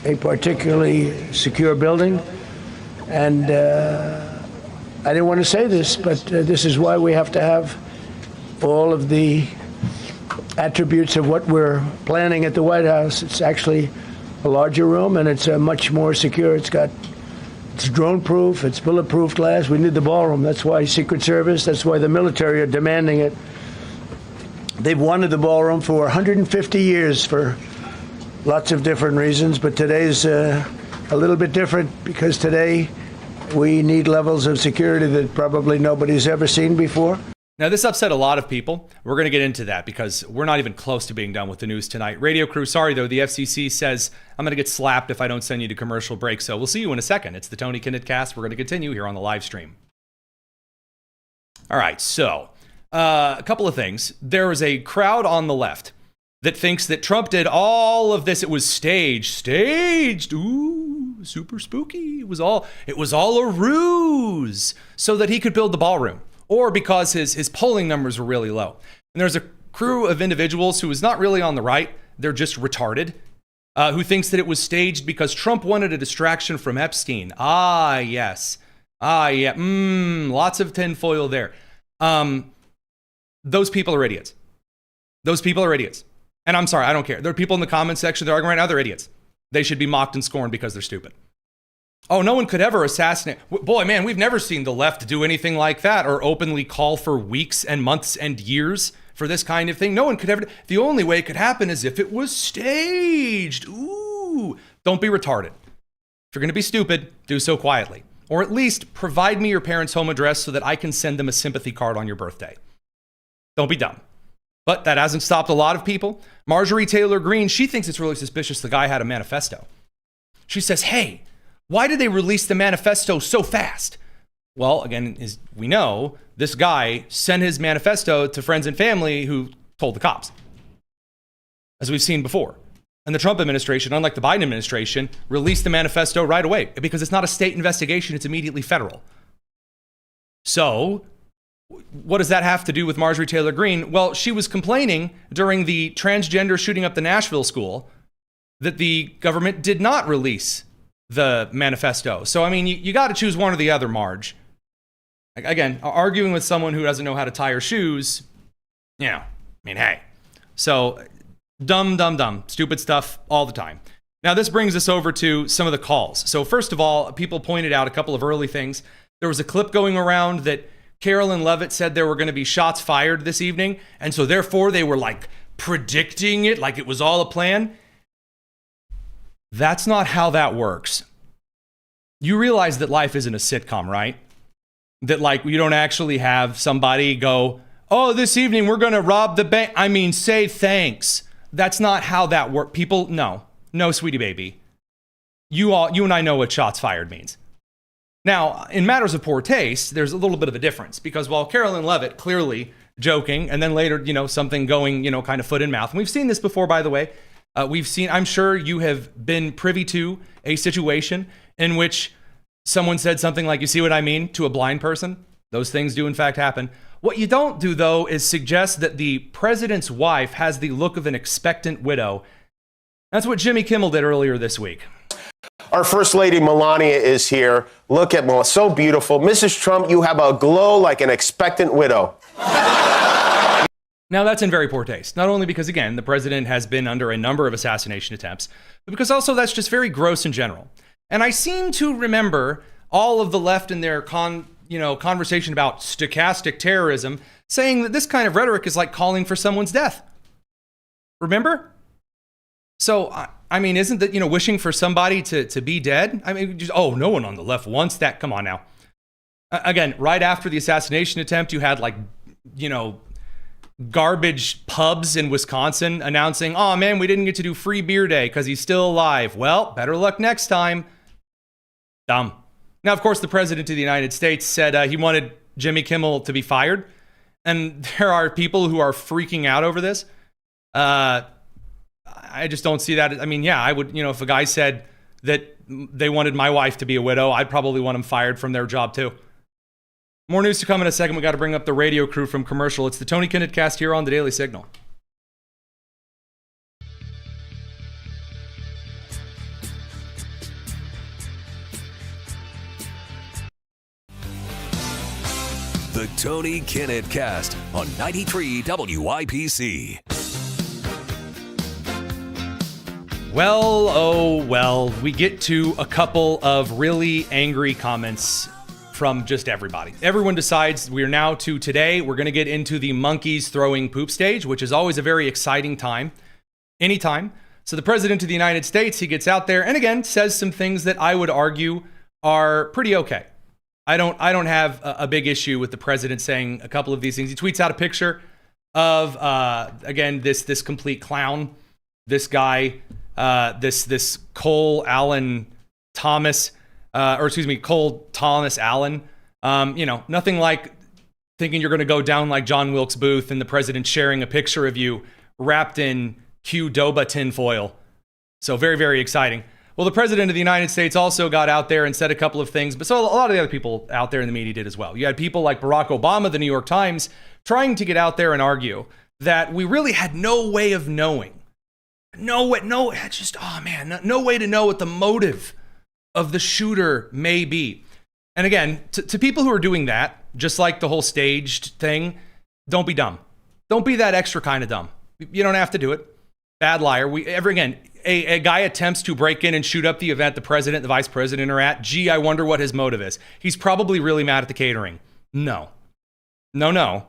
[SPEAKER 6] a particularly secure building. And I didn't want to say this, but this is why we have to have all of the attributes of what we're planning at the White House. It's actually a larger room and it's much more secure. It's drone proof, it's bulletproof glass. We need the ballroom. That's why Secret Service, that's why the military are demanding it. They've wanted the ballroom for 150 years for lots of different reasons, but today's a little bit different because today we need levels of security that probably nobody's ever seen before.
[SPEAKER 1] Now, this upset a lot of people. We're going to get into that because we're not even close to being done with the news tonight. Radio crew, sorry, though. The FCC says I'm going to get slapped if I don't send you to commercial break. So we'll see you in a second. It's the Tony Kinnett Cast. We're going to continue here on the live stream. All right, so a couple of things. There is a crowd on the left that thinks that Trump did all of this. It was staged. Ooh, super spooky. It was all a ruse so that he could build the ballroom. Or because his polling numbers were really low. And there's a crew of individuals who is not really on the right, they're just retarded, who thinks that it was staged because Trump wanted a distraction from Epstein. Ah, yes. Ah, yeah. Lots of tinfoil there. Those people are idiots. And I'm sorry, I don't care. There are people in the comment section that are arguing right now, they're idiots. They should be mocked and scorned because they're stupid. Oh, no one could ever assassinate. Boy, man, we've never seen the left do anything like that or openly call for weeks and months and years for this kind of thing. No one could ever. The only way it could happen is if it was staged. Ooh, don't be retarded. If you're going to be stupid, do so quietly. or at least provide me your parents' home address so that I can send them a sympathy card on your birthday. Don't be dumb. But that hasn't stopped a lot of people. Marjorie Taylor Greene, she thinks it's really suspicious the guy had a manifesto. She says, hey, why did they release the manifesto so fast? Well, again, as we know, this guy sent his manifesto to friends and family who told the cops, as we've seen before. And the Trump administration, unlike the Biden administration, released the manifesto right away because it's not a state investigation, it's immediately federal. So, what does that have to do with Marjorie Taylor Greene? Well, she was complaining during the transgender shooting up the Nashville school that the government did not release the manifesto. So, I mean, you got to choose one or the other, Marge. Again, arguing with someone who doesn't know how to tie her shoes, hey. So, dumb, stupid stuff all the time. Now, this brings us over to some of the calls. So, first of all, people pointed out a couple of early things. There was a clip going around that Carolyn Levitt said there were going to be shots fired this evening, and so therefore they were like predicting it like it was all a plan. That's not how that works. You realize that life isn't a sitcom, right? That like you don't actually have somebody go, oh, this evening we're going to rob the bank. I mean, say thanks. That's not how that works. People, no, sweetie baby. You and I know what shots fired means. Now, in matters of poor taste, there's a little bit of a difference because while Carolyn Levitt clearly joking and then later, something going, kind of foot in mouth. And we've seen this before, by the way. I'm sure you have been privy to a situation in which someone said something like, you see what I mean, to a blind person. Those things do in fact happen. What you don't do, though, is suggest that the president's wife has the look of an expectant widow. That's what Jimmy Kimmel did earlier this week.
[SPEAKER 10] Our First Lady Melania is here. Look at Melania, so beautiful. Mrs. Trump, you have a glow like an expectant widow.
[SPEAKER 1] Now, that's in very poor taste. Not only because, again, the president has been under a number of assassination attempts, but because also that's just very gross in general. And I seem to remember all of the left in their conversation about stochastic terrorism saying that this kind of rhetoric is like calling for someone's death. Remember? So, I mean, isn't that, wishing for somebody to be dead? I mean, no one on the left wants that. Come on now. Again, right after the assassination attempt, you had garbage pubs in Wisconsin announcing, oh man, we didn't get to do free beer day because he's still alive. Well, better luck next time. Dumb. Now, of course, the president of the United States said he wanted Jimmy Kimmel to be fired. And there are people who are freaking out over this. I just don't see that. I mean, yeah, I would, if a guy said that they wanted my wife to be a widow, I'd probably want him fired from their job too. More news to come in a second. We got to bring up the radio crew from commercial. It's the Tony Kinnett cast here on the Daily Signal.
[SPEAKER 2] The Tony Kinnett cast on 93 WIPC.
[SPEAKER 1] Well, oh well, we get to a couple of really angry comments from just everybody. Everyone decides we're now to today. We're going to get into the monkeys throwing poop stage, which is always a very exciting time, anytime. So the president of the United States, he gets out there and again says some things that I would argue are pretty okay. I don't have a big issue with the president saying a couple of these things. He tweets out a picture of again this complete clown, this guy, this Cole Thomas Allen. Nothing like thinking you're going to go down like John Wilkes Booth and the president sharing a picture of you wrapped in Qdoba tinfoil. So very, very exciting. Well, the president of the United States also got out there and said a couple of things, but so a lot of the other people out there in the media did as well. You had people like Barack Obama, the New York Times, trying to get out there and argue that we really had no way of knowing. No way to know what the motive of the shooter may be. And again, to people who are doing that, just like the whole staged thing, don't be dumb. Don't be that extra kind of dumb. You don't have to do it. Bad liar. A guy attempts to break in and shoot up the event the president and the vice president are at. Gee, I wonder what his motive is. He's probably really mad at the catering. No. Now,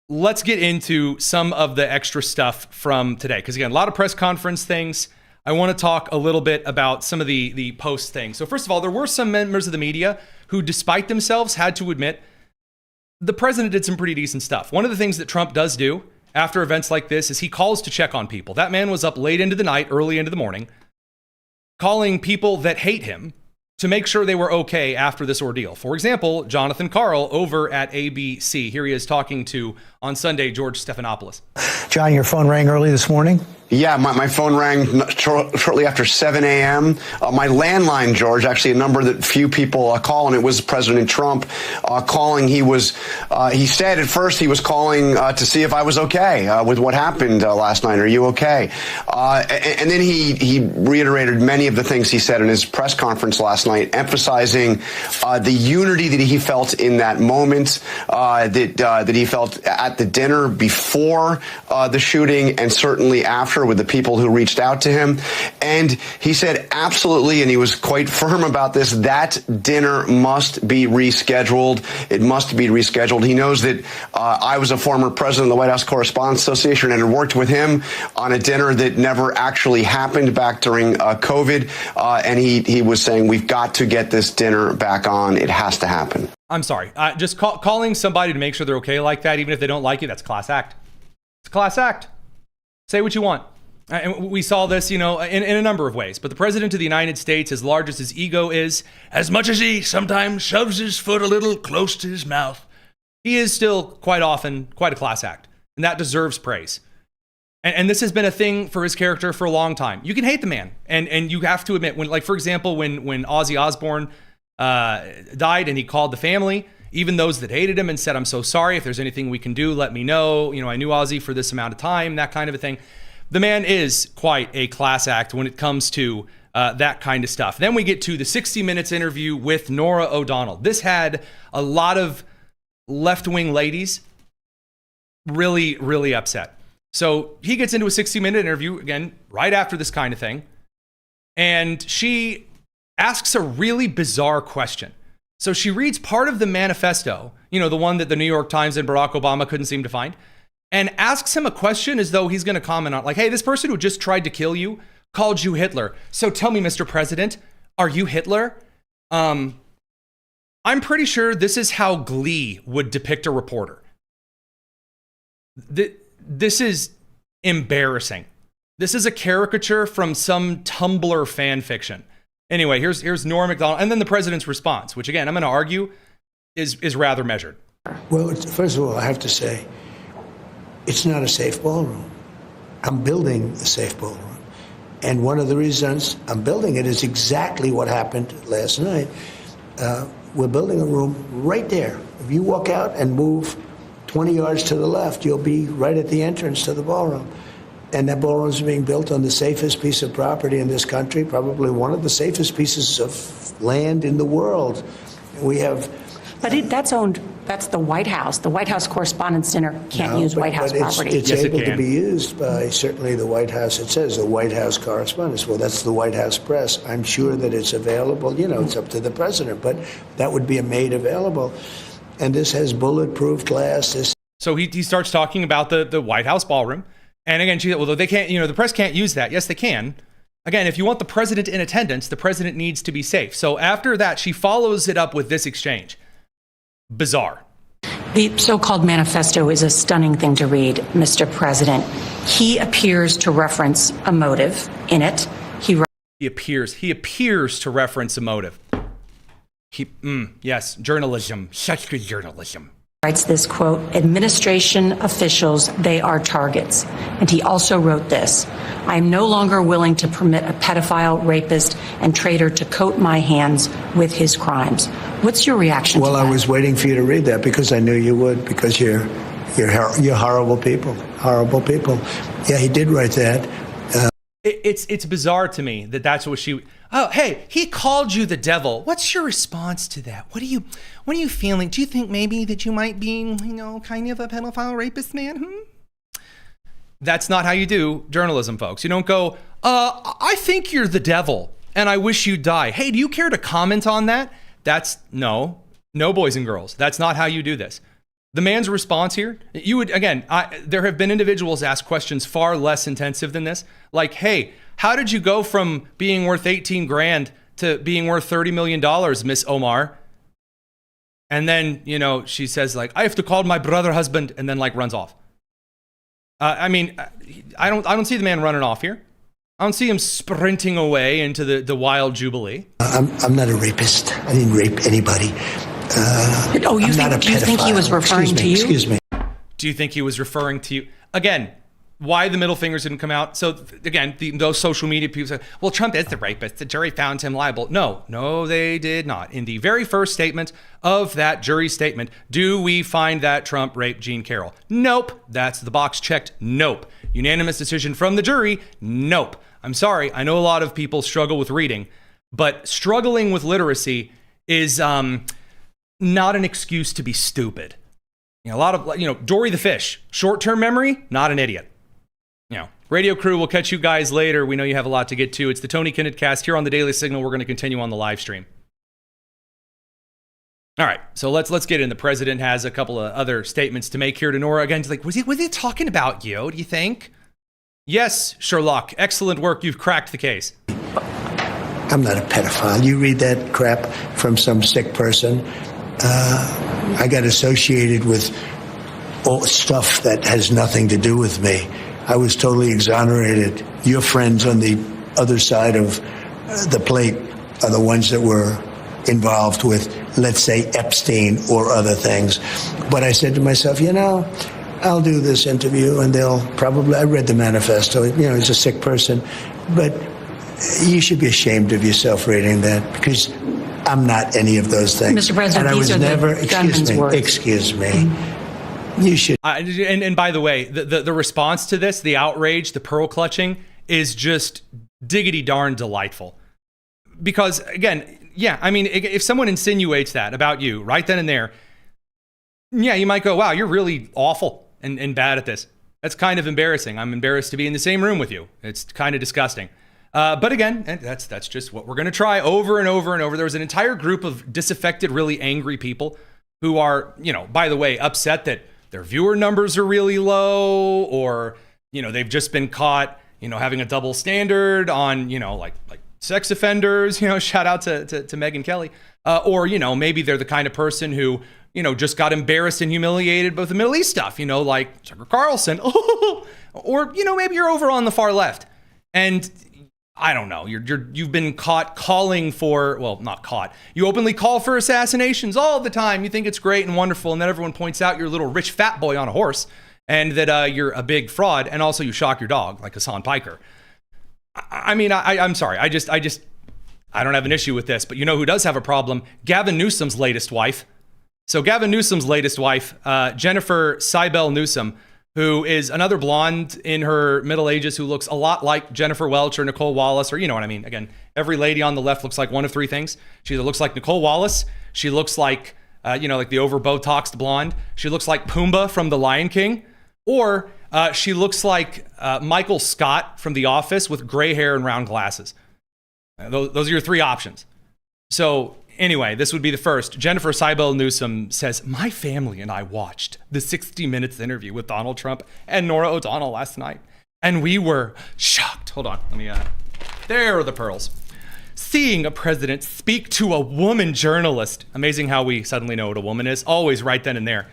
[SPEAKER 1] let's get into some of the extra stuff from today. Because again, a lot of press conference things. I want to talk a little bit about some of the post things. So first of all, there were some members of the media who, despite themselves, had to admit the president did some pretty decent stuff. One of the things that Trump does do after events like this is he calls to check on people. That man was up late into the night, early into the morning, calling people that hate him to make sure they were okay after this ordeal. For example, Jonathan Karl over at ABC. Here he is talking to, on Sunday, George Stephanopoulos.
[SPEAKER 6] John, your phone rang early this morning?
[SPEAKER 11] Yeah, my phone rang shortly after 7 a.m. My landline, George, actually a number that few people call, and it was President Trump calling. He said at first he was calling to see if I was okay with what happened last night. Are you okay? And then he reiterated many of the things he said in his press conference last night, emphasizing the unity that he felt in that moment, that he felt at the dinner before the shooting and certainly after, with the people who reached out to him. And he said absolutely, and he was quite firm about this, that dinner must be rescheduled. It must be rescheduled. He knows that I was a former president of the White House Correspondents Association and had worked with him on a dinner that never actually happened back during COVID. And he was saying, we've got to get this dinner back on. It has to happen.
[SPEAKER 1] I'm sorry. Just calling somebody to make sure they're okay like that, even if they don't like you, that's a class act. It's a class act. Say what you want. And we saw this, in a number of ways. But the president of the United States, as large as his ego is, as much as he sometimes shoves his foot a little close to his mouth, he is still quite often quite a class act. And that deserves praise. And this has been a thing for his character for a long time. You can hate the man. And you have to admit, for example, when Ozzy Osbourne died and he called the family, even those that hated him, and said, I'm so sorry. If there's anything we can do, let me know. I knew Ozzy for this amount of time, that kind of a thing. The man is quite a class act when it comes to that kind of stuff. Then we get to the 60 Minutes interview with Norah O'Donnell. This had a lot of left-wing ladies really, really upset. So he gets into a 60-minute interview, again, right after this kind of thing. And she asks a really bizarre question. So she reads part of the manifesto, the one that the New York Times and Barack Obama couldn't seem to find, and asks him a question as though he's going to comment on, like, hey, this person who just tried to kill you called you Hitler. So tell me, Mr. President, are you Hitler? I'm pretty sure this is how Glee would depict a reporter. This is embarrassing. This is a caricature from some Tumblr fan fiction. Anyway, here's Norah MacDonald, and then the president's response, which again, I'm going to argue is rather measured.
[SPEAKER 6] Well, first of all, I have to say, it's not a safe ballroom. I'm building a safe ballroom. And one of the reasons I'm building it is exactly what happened last night. We're building a room right there. If you walk out and move 20 yards to the left, you'll be right at the entrance to the ballroom. And that ballroom is being built on the safest piece of property in this country, probably one of the safest pieces of land in the world. We have...
[SPEAKER 12] But that's the White House. The White House Correspondents' Dinner can't use White House property.
[SPEAKER 6] It's
[SPEAKER 1] yes,
[SPEAKER 6] able
[SPEAKER 1] it
[SPEAKER 6] to be used by certainly the White House. It says the White House Correspondents. Well, that's the White House press. I'm sure that it's available. It's up to the president, but that would be made available. And this has bulletproof glass.
[SPEAKER 1] So he starts talking about the White House ballroom. And again, she said, well, they can't, the press can't use that. Yes, they can. Again, if you want the president in attendance, the president needs to be safe. So after that, she follows it up with this exchange. Bizarre.
[SPEAKER 12] The so-called manifesto is a stunning thing to read, Mr. President. He appears to reference a motive in it. He appears to reference a motive.
[SPEAKER 1] Yes, journalism, such good journalism.
[SPEAKER 12] Writes this quote, administration officials, they are targets. And he also wrote this, I am no longer willing to permit a pedophile, rapist, and traitor to coat my hands with his crimes. What's your reaction to that?
[SPEAKER 6] Well, I was waiting for you to read that because I knew you would, because you're horrible people. Horrible people. Yeah, he did write that.
[SPEAKER 1] It's bizarre to me that's what she... Oh, hey, he called you the devil. What's your response to that? What are you feeling? Do you think maybe that you might be, kind of a pedophile rapist man? That's not how you do journalism, folks. You don't go, I think you're the devil and I wish you'd die. Hey, do you care to comment on that? No, boys and girls. That's not how you do this. The man's response here, there have been individuals ask questions far less intensive than this. Like, hey, How did you go from being worth 18 grand to being worth $30 million, Miss Omar? And then, she says like, I have to call my brother husband, and then like runs off. I don't see the man running off here. I don't see him sprinting away into the wild jubilee.
[SPEAKER 6] I'm not a rapist. I didn't rape anybody.
[SPEAKER 12] Do you think he was referring to you?
[SPEAKER 6] Excuse me.
[SPEAKER 1] Do you think he was referring to you? Again, why the middle fingers didn't come out? So again, those social media people say, well, Trump is the rapist. The jury found him liable. No, they did not. In the very first statement of that jury statement, do we find that Trump raped Jean Carroll? Nope. That's the box checked. Nope. Unanimous decision from the jury? Nope. I'm sorry. I know a lot of people struggle with reading, but struggling with literacy is not an excuse to be stupid. A lot of, Dory the fish, short-term memory, not an idiot. Radio crew, we'll catch you guys later. We know you have a lot to get to. It's the Tony Kinnett cast here on the Daily Signal. We're going to continue on the live stream. All right, so let's get in. The president has a couple of other statements to make here to Nora. Again, was he talking about you, do you think? Yes, Sherlock. Excellent work. You've cracked the case.
[SPEAKER 6] I'm not a pedophile. You read that crap from some sick person. I got associated with all stuff that has nothing to do with me. I was totally exonerated. Your friends on the other side of the plate are the ones that were involved with, let's say, Epstein or other things. But I said to myself, I'll do this interview and they'll probably, I read the manifesto, he's a sick person, but you should be ashamed of yourself reading that, because I'm not any of those things.
[SPEAKER 12] Mr. President,
[SPEAKER 6] and I was never,
[SPEAKER 12] excuse me.
[SPEAKER 6] Mm-hmm. You should.
[SPEAKER 1] And by the way, the response to this, the outrage, the pearl clutching, is just diggity darn delightful. Because again, if someone insinuates that about you right then and there, you might go, wow, you're really awful and bad at this. That's kind of embarrassing. I'm embarrassed to be in the same room with you. It's kind of disgusting. But again, that's just what we're going to try over and over and over. There was an entire group of disaffected, really angry people who are, by the way, upset that their viewer numbers are really low, or, they've just been caught, having a double standard on, like sex offenders, shout out to Megyn Kelly. Or, maybe they're the kind of person who, just got embarrassed and humiliated by the Middle East stuff, like Tucker Carlson. Or, maybe you're over on the far left. And I don't know. You've been caught calling for, well, not caught. You openly call for assassinations all the time. You think it's great and wonderful, and then everyone points out you're a little rich fat boy on a horse, and that you're a big fraud, and also you shock your dog like Hassan Piker. I'm sorry. I don't have an issue with this, but you know who does have a problem? Gavin Newsom's latest wife. So Gavin Newsom's latest wife, Jennifer Cybele Newsom, who is another blonde in her middle ages who looks a lot like Jennifer Welch or Nicole Wallace, or you know what I mean. Again, every lady on the left looks like one of three things. She either looks like Nicole Wallace, she looks like, like the over Botoxed blonde, she looks like Pumbaa from The Lion King, or she looks like Michael Scott from The Office with gray hair and round glasses. Those are your three options. So anyway, this would be the first. Jennifer Cybele Newsom says, my family and I watched the 60 Minutes interview with Donald Trump and Nora O'Donnell last night, and we were shocked. Hold on. There are the pearls. Seeing a president speak to a woman journalist. Amazing how we suddenly know what a woman is. Always right then and there.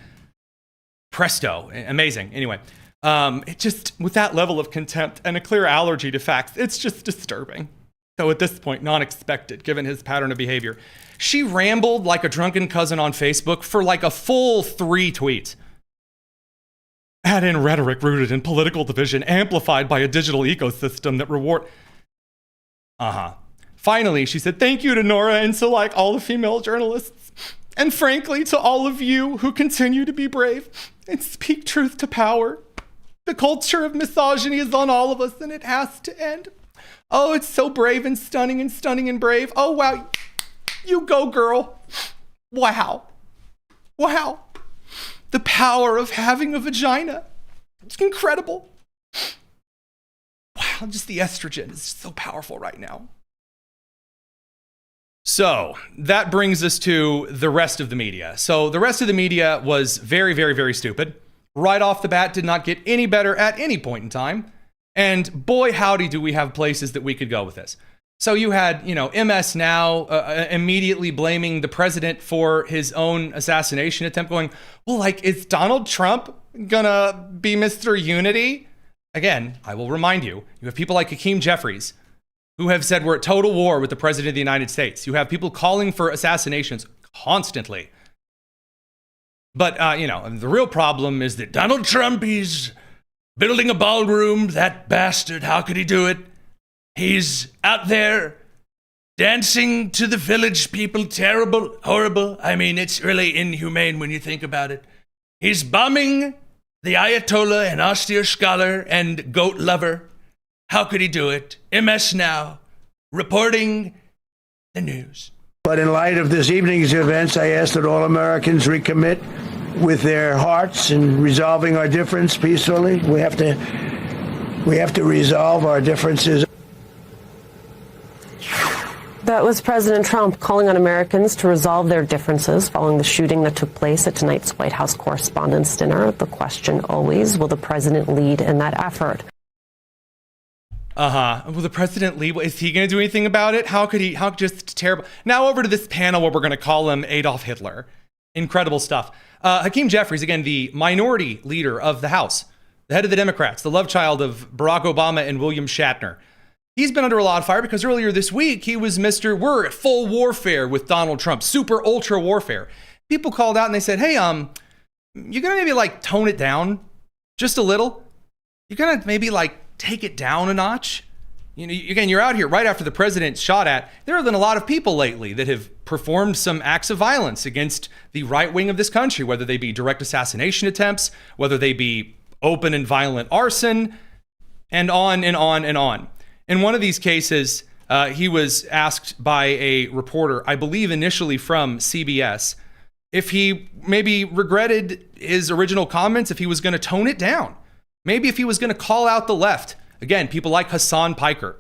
[SPEAKER 1] Presto. Amazing. Anyway, it just, with that level of contempt and a clear allergy to facts, it's just disturbing. Though at this point, non-expected, given his pattern of behavior. She rambled like a drunken cousin on Facebook for like a full 3 tweets. Add in rhetoric rooted in political division, amplified by a digital ecosystem that reward... Finally, she said, thank you to Nora and to all the female journalists. And frankly, to all of you who continue to be brave and speak truth to power. The culture of misogyny is on all of us, and it has to end. Oh, it's so brave and stunning and brave. Oh, wow. You go, girl. Wow. The power of having a vagina. It's incredible. Wow, just the estrogen is so powerful right now. So that brings us to the rest of the media. So the rest of the media was very, very, very stupid. Right off the bat, did not get any better at any point in time. And boy, howdy, do we have places that we could go with this. So you had, MS Now immediately blaming the president for his own assassination attempt, going, well, like, is Donald Trump gonna be Mr. Unity? Again, I will remind you, you have people like Hakeem Jeffries who have said we're at total war with the president of the United States. You have people calling for assassinations constantly. But, the real problem is that Donald Trump, he's building a ballroom, that bastard, how could he do it? He's out there dancing to the village people, terrible, horrible. I mean, it's really inhumane when you think about it. He's bombing the Ayatollah, an austere scholar and goat lover. How could he do it? MS Now, reporting the news.
[SPEAKER 6] But in light of this evening's events, I ask that all Americans recommit with their hearts in resolving our difference peacefully. We have to resolve our differences.
[SPEAKER 13] That was President Trump calling on Americans to resolve their differences following the shooting that took place at tonight's White House Correspondents' dinner. The question always, will the president lead in that effort?
[SPEAKER 1] Will the president lead? Is he going to do anything about it? How could he? How just terrible. Now over to this panel where we're going to call him Adolf Hitler. Incredible stuff. Hakeem Jeffries, again, the minority leader of the House, the head of the Democrats, the love child of Barack Obama and William Shatner. He's been under a lot of fire because earlier this week, he was we're at full warfare with Donald Trump, super ultra warfare. People called out and they said, hey, you gonna maybe like tone it down just a little? You gonna maybe like take it down a notch? Again, you're out here right after the president's shot at. There have been a lot of people lately that have performed some acts of violence against the right wing of this country, whether they be direct assassination attempts, whether they be open and violent arson, and on and on and on. In one of these cases, he was asked by a reporter, I believe initially from CBS, if he maybe regretted his original comments, if he was going to tone it down. Maybe if he was going to call out the left. Again, people like Hassan Piker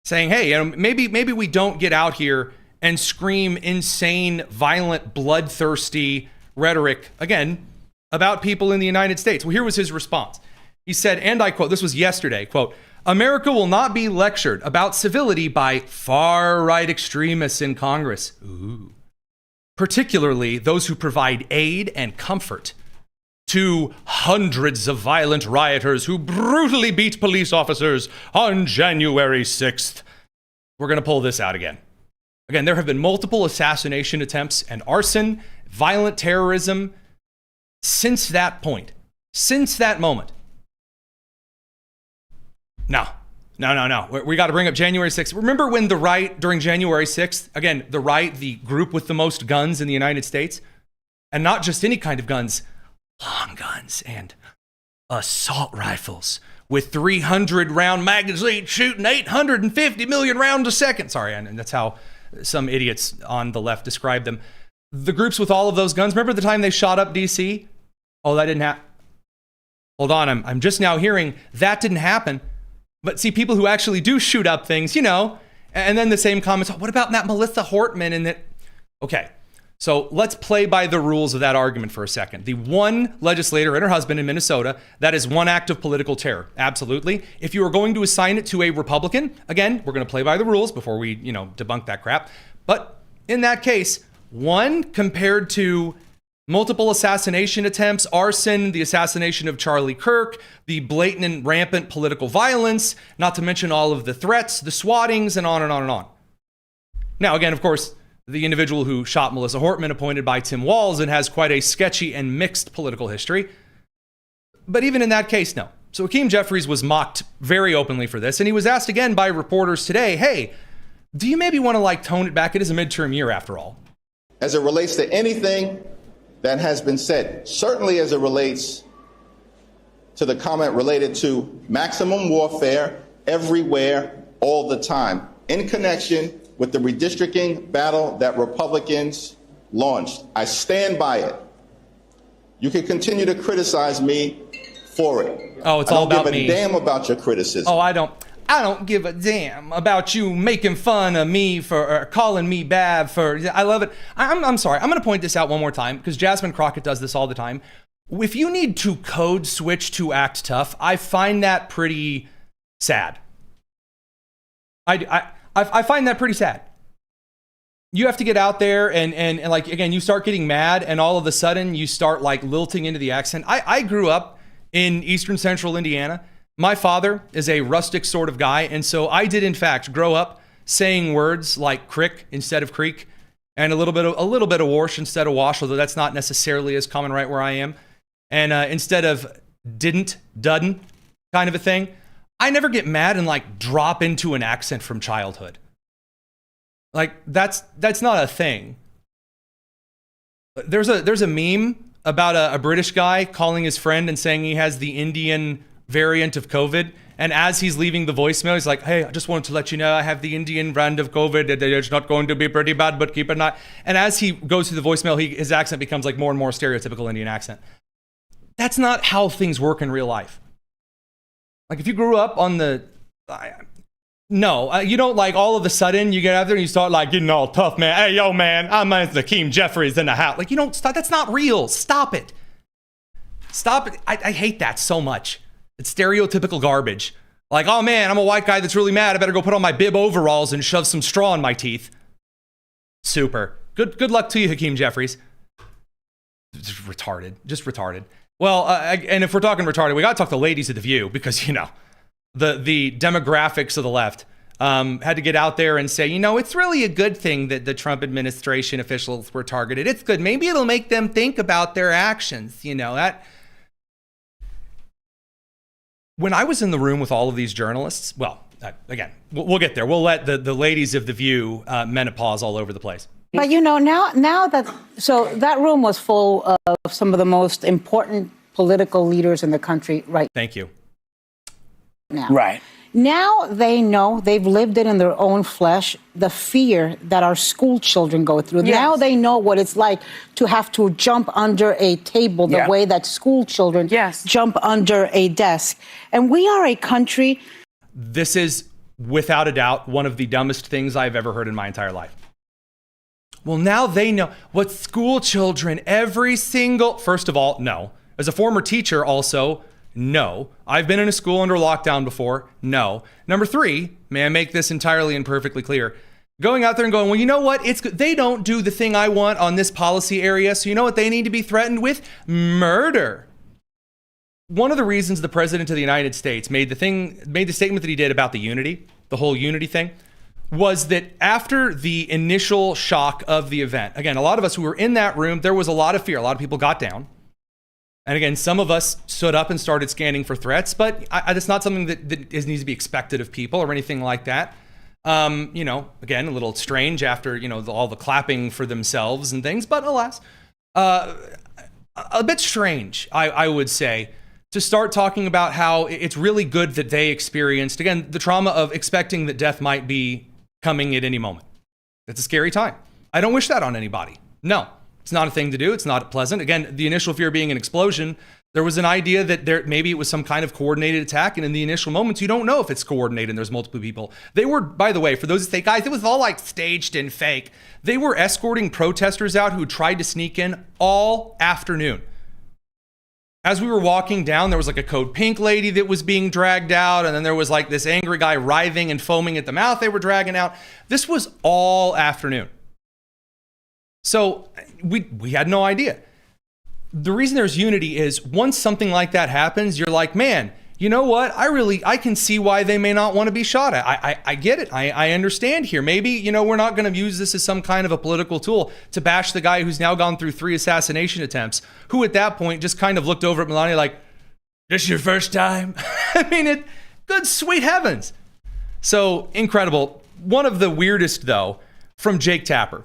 [SPEAKER 1] saying, hey, maybe we don't get out here and scream insane, violent, bloodthirsty rhetoric, again, about people in the United States. Well, here was his response. He said, and I quote, this was yesterday, quote, America will not be lectured about civility by far-right extremists in Congress. Ooh. Particularly those who provide aid and comfort to hundreds of violent rioters who brutally beat police officers on January 6th. We're going to pull this out again. Again, there have been multiple assassination attempts and arson, violent terrorism since that point, since that moment. No. We got to bring up January 6th. Remember when the right during January 6th, again, the right, the group with the most guns in the United States, and not just any kind of guns, long guns and assault rifles with 300 round magazines shooting 850 million rounds a second. Sorry, and that's how some idiots on the left describe them. The groups with all of those guns, remember the time they shot up DC? Oh, that didn't happen. Hold on, I'm just now hearing that didn't happen. But see, people who actually do shoot up things, and then the same comments, what about that Melissa Hortman and that? Okay, so let's play by the rules of that argument for a second. The one legislator and her husband in Minnesota, that is one act of political terror. Absolutely. If you are going to assign it to a Republican, again, we're going to play by the rules before we, debunk that crap. But in that case, one compared to multiple assassination attempts, arson, the assassination of Charlie Kirk, the blatant and rampant political violence, not to mention all of the threats, the swattings, and on and on and on. Now, again, of course, the individual who shot Melissa Hortman, appointed by Tim Walz, and has quite a sketchy and mixed political history. But even in that case, no. So Hakeem Jeffries was mocked very openly for this, and he was asked again by reporters today, hey, do you maybe want to tone it back? It is a midterm year after all.
[SPEAKER 14] As it relates to anything that has been said, certainly as it relates to the comment related to maximum warfare everywhere, all the time, in connection with the redistricting battle that Republicans launched. I stand by it. You can continue to criticize me for it.
[SPEAKER 1] Oh, it's all about me.
[SPEAKER 14] I don't give a damn about your criticism.
[SPEAKER 1] Oh, I don't give a damn about you making fun of me for calling me bad for. I love it. I'm sorry. I'm going to point this out one more time because Jasmine Crockett does this all the time. If you need to code switch to act tough, I find that pretty sad. I find that pretty sad. You have to get out there and like, again, you start getting mad and all of a sudden you start like lilting into the accent. I grew up in Eastern Central Indiana. My father is a rustic sort of guy. And so I did in fact grow up saying words like crick instead of creek and a little bit of wash instead of wash, although that's not necessarily as common right where I am. And instead of didn't, doesn't kind of a thing. I never get mad and like drop into an accent from childhood. Like that's not a thing. There's a meme about a British guy calling his friend and saying he has the Indian variant of COVID. And as he's leaving the voicemail, he's like, hey, I just wanted to let you know I have the Indian brand of COVID. It's not going to be pretty bad, but keep an eye. And as he goes through the voicemail, his accent becomes like more and more stereotypical Indian accent. That's not how things work in real life. Like if you grew up on the, you don't like all of a sudden you get out there and you start like getting all tough, man. Hey, yo, man, I'm Hakeem Jeffries in the house. Like you don't stop. That's not real. Stop it. Stop it. I hate that so much. It's stereotypical garbage. Like, oh man, I'm a white guy that's really mad. I better go put on my bib overalls and shove some straw in my teeth. Super. Good luck to you, Hakeem Jeffries. Just retarded. Well, and if we're talking retarded, we got to talk to ladies of The View because, you know, the demographics of the left had to get out there and say, you know, it's really a good thing that the Trump administration officials were targeted. It's good. Maybe it'll make them think about their actions. You know, that. When I was in the room with all of these journalists, well, again, we'll get there. We'll let the ladies of The View menopause all over the place.
[SPEAKER 15] But, you know, now that room was full of some of the most important political leaders in the country right
[SPEAKER 1] Thank you.
[SPEAKER 15] now.
[SPEAKER 6] Right.
[SPEAKER 15] Now they know, they've lived it in their own flesh, the fear that our school children go through.
[SPEAKER 16] Yes.
[SPEAKER 15] Now they know what it's like to have to jump under a table the way that school children jump under a desk. And we are a country.
[SPEAKER 1] This is, without a doubt, one of the dumbest things I've ever heard in my entire life. Well, now they know what school children, first of all, no. As a former teacher also, no. I've been in a school under lockdown before, no. Number 3, may I make this entirely and perfectly clear, going out there and going, well, you know what? They don't do the thing I want on this policy area, so you know what they need to be threatened with? Murder. One of the reasons the president of the United States made the statement that he did about the whole unity thing, was that after the initial shock of the event, again, a lot of us who were in that room, there was a lot of fear. A lot of people got down. And again, some of us stood up and started scanning for threats, but it's not something that needs to be expected of people or anything like that. You know, again, a little strange after, you know, all the clapping for themselves and things, but alas, a bit strange, I would say, to start talking about how it's really good that they experienced, again, the trauma of expecting that death might be coming at any moment. It's a scary time. I don't wish that on anybody. No, it's not a thing to do. It's not pleasant. Again, the initial fear being an explosion, there was an idea that maybe it was some kind of coordinated attack. And in the initial moments, you don't know if it's coordinated and there's multiple people. They were, by the way, for those who say, guys, it was all like staged and fake. They were escorting protesters out who tried to sneak in all afternoon. As we were walking down, there was like a Code Pink lady that was being dragged out. And then there was like this angry guy writhing and foaming at the mouth they were dragging out. This was all afternoon. So we had no idea. The reason there's unity is once something like that happens, you're like, man, you know what? I can see why they may not want to be shot at. I get it. I understand here. Maybe, you know, we're not going to use this as some kind of a political tool to bash the guy who's now gone through 3 assassination attempts, who at that point just kind of looked over at Melania like, this your first time? I mean, good sweet heavens. So incredible. One of the weirdest, though, from Jake Tapper.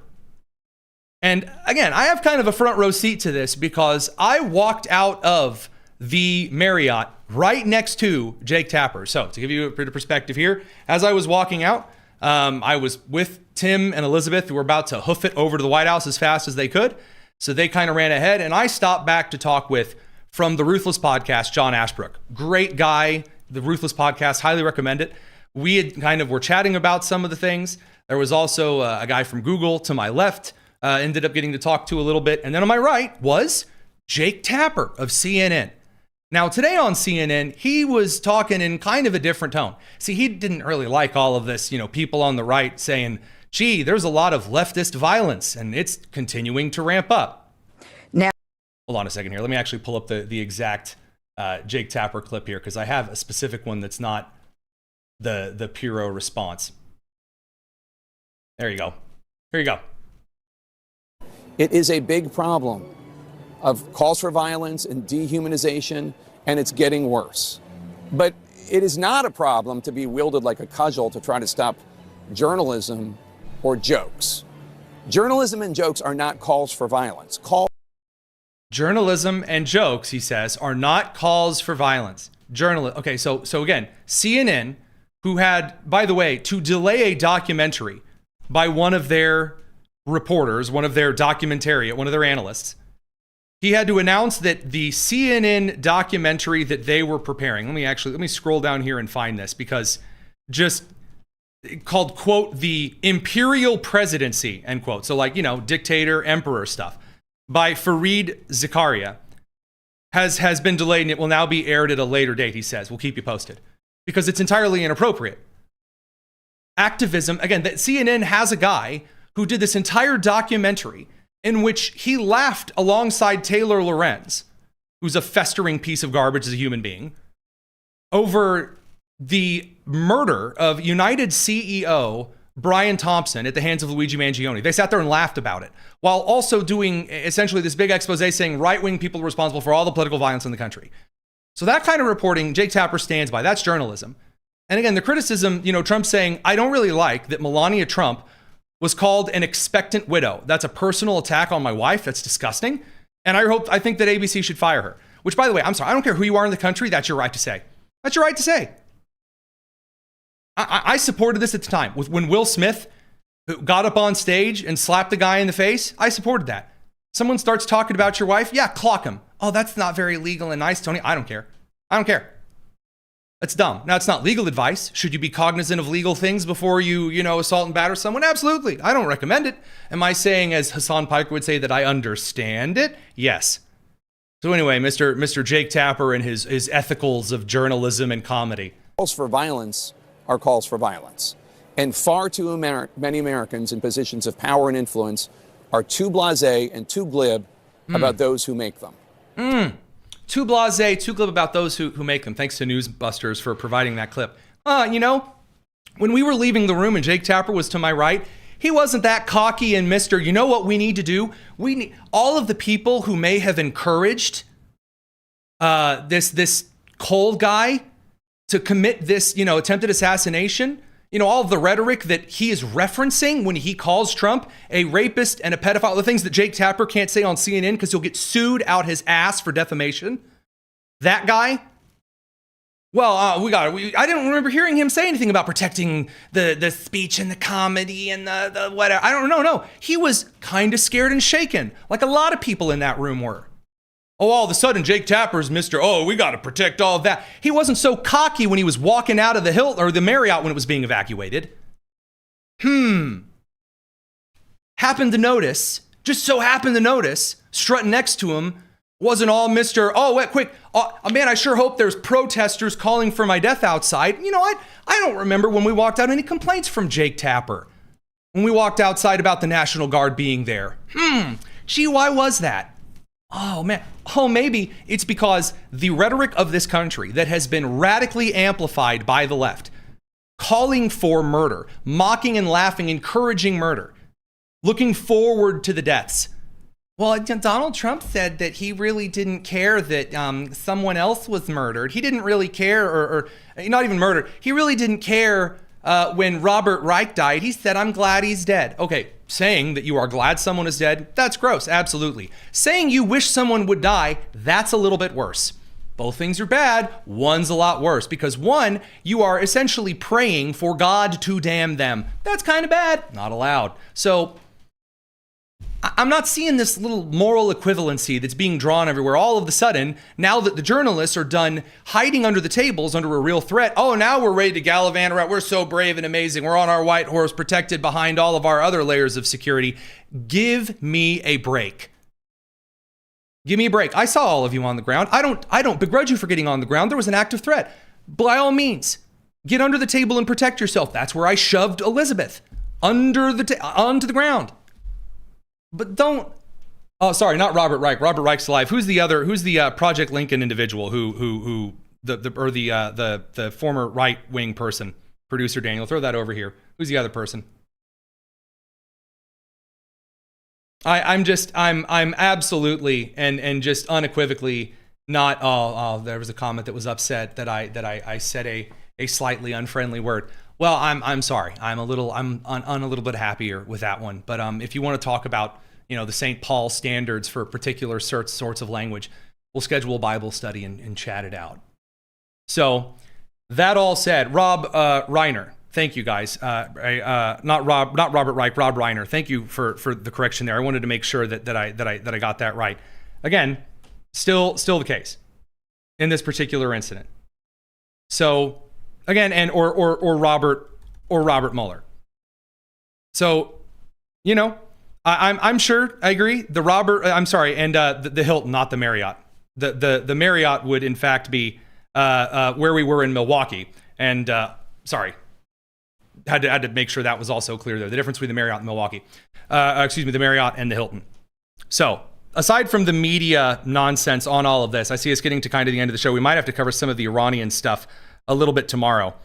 [SPEAKER 1] And again, I have kind of a front row seat to this because I walked out of the Marriott right next to Jake Tapper. So to give you a bit of perspective here, as I was walking out, I was with Tim and Elizabeth, who were about to hoof it over to the White House as fast as they could. So they kind of ran ahead, and I stopped back to talk with, from the Ruthless Podcast, John Ashbrook. Great guy, the Ruthless Podcast, highly recommend it. We had were chatting about some of the things. There was also a guy from Google to my left, ended up getting to talk to a little bit. And then on my right was Jake Tapper of CNN. Now, today on CNN, he was talking in kind of a different tone. See, he didn't really like all of this, people on the right saying, gee, there's a lot of leftist violence and it's continuing to ramp up.
[SPEAKER 8] Now,
[SPEAKER 1] hold on a second here. Let me actually pull up the exact Jake Tapper clip here, because I have a specific one that's not the Puro response. There you go. Here you go.
[SPEAKER 16] It is a big problem of calls for violence and dehumanization, and it's getting worse. But it is not a problem to be wielded like a cudgel to try to stop journalism or jokes. Journalism and jokes are not calls for violence.
[SPEAKER 1] Journalism and jokes, he says, are not calls for violence. Okay, so again, CNN, who had, by the way, to delay a documentary by one of their reporters, one of their documentarian, one of their analysts, he had to announce that the CNN documentary that they were preparing, let me scroll down here and find this, because just called, quote, the Imperial Presidency, end quote. So dictator, emperor stuff, by Fareed Zakaria has been delayed, and it will now be aired at a later date, he says. We'll keep you posted, because it's entirely inappropriate. Activism, again, that CNN has a guy who did this entire documentary in which he laughed alongside Taylor Lorenz, who's a festering piece of garbage as a human being, over the murder of United CEO Brian Thompson at the hands of Luigi Mangione. They sat there and laughed about it, while also doing essentially this big expose saying right-wing people are responsible for all the political violence in the country. So that kind of reporting, Jake Tapper stands by. That's journalism. And again, the criticism, Trump saying, I don't really like that Melania Trump was called an expectant widow. That's a personal attack on my wife. That's disgusting. And I think that ABC should fire her. Which, by the way, I'm sorry, I don't care who you are in the country. That's your right to say. That's your right to say. I supported this at the time. When Will Smith got up on stage and slapped the guy in the face, I supported that. Someone starts talking about your wife, yeah, clock him. Oh, that's not very legal and nice, Tony. I don't care. I don't care. That's dumb. Now, it's not legal advice. Should you be cognizant of legal things before you assault and batter someone? Absolutely. I don't recommend it. Am I saying, as Hassan Piker would say, that I understand it? Yes. So anyway, Mr. Jake Tapper and his ethicals of journalism and comedy.
[SPEAKER 16] Calls for violence are calls for violence. And far too many Americans in positions of power and influence are too blasé and too glib about those who make them.
[SPEAKER 1] Too blasé, too glib about those who make them. Thanks to Newsbusters for providing that clip. When we were leaving the room and Jake Tapper was to my right, he wasn't that cocky and Mr. You know what we need to do? We need all of the people who may have encouraged this cold guy to commit this, attempted assassination. All of the rhetoric that he is referencing when he calls Trump a rapist and a pedophile, the things that Jake Tapper can't say on CNN because he'll get sued out his ass for defamation. That guy, well, I didn't remember hearing him say anything about protecting the speech and the comedy and the whatever. I don't know. No, he was kind of scared and shaken, like a lot of people in that room were. Oh, all of a sudden, Jake Tapper's Mr. Oh, we got to protect all of that. He wasn't so cocky when he was walking out of the Hilton or the Marriott when it was being evacuated. Happened to notice, strutting next to him, wasn't all Mr. Oh, wait, quick. Oh, man, I sure hope there's protesters calling for my death outside. I don't remember when we walked out any complaints from Jake Tapper. When we walked outside about the National Guard being there. Gee, why was that? Oh, man. Oh, maybe it's because the rhetoric of this country that has been radically amplified by the left, calling for murder, mocking and laughing, encouraging murder, looking forward to the deaths. Well, Donald Trump said that he really didn't care that someone else was murdered. He didn't really care, or not even murdered. He really didn't care when Robert Reich died. He said, I'm glad he's dead. Okay. Saying that you are glad someone is dead, that's gross, absolutely. Saying you wish someone would die, that's a little bit worse. Both things are bad, one's a lot worse, because one, you are essentially praying for God to damn them. That's kind of bad, not allowed. So, I'm not seeing this little moral equivalency that's being drawn everywhere. All of a sudden, now that the journalists are done hiding under the tables under a real threat, oh, now we're ready to gallivant around. We're so brave and amazing. We're on our white horse, protected behind all of our other layers of security. Give me a break. Give me a break. I saw all of you on the ground. I don't begrudge you for getting on the ground. There was an active threat. By all means, get under the table and protect yourself. That's where I shoved Elizabeth onto the ground. But don't. Oh, sorry, not Robert Reich. Robert Reich's alive. Who's the Project Lincoln individual the former right-wing person? Producer Daniel, throw that over here. Who's the other person? I'm absolutely and just unequivocally not. Oh, there was a comment that was upset that I said a slightly unfriendly word. Well, I'm sorry. I'm a little bit happier with that one. But if you want to talk about the St. Paul standards for particular sorts of language, we'll schedule a Bible study and chat it out. So that all said, Rob Reiner. Thank you, guys. Not Robert Reich, Rob Reiner. Thank you for the correction there. I wanted to make sure that I got that right. Again, still the case in this particular incident. So again, and or Robert Mueller. So I'm sure I agree. The Hilton, not the Marriott. The Marriott would in fact be where we were in Milwaukee. And sorry. Had to make sure that was also clear there. The difference between the Marriott and Milwaukee. The Marriott and the Hilton. So, aside from the media nonsense on all of this, I see us getting to kind of the end of the show. We might have to cover some of the Iranian stuff a little bit tomorrow,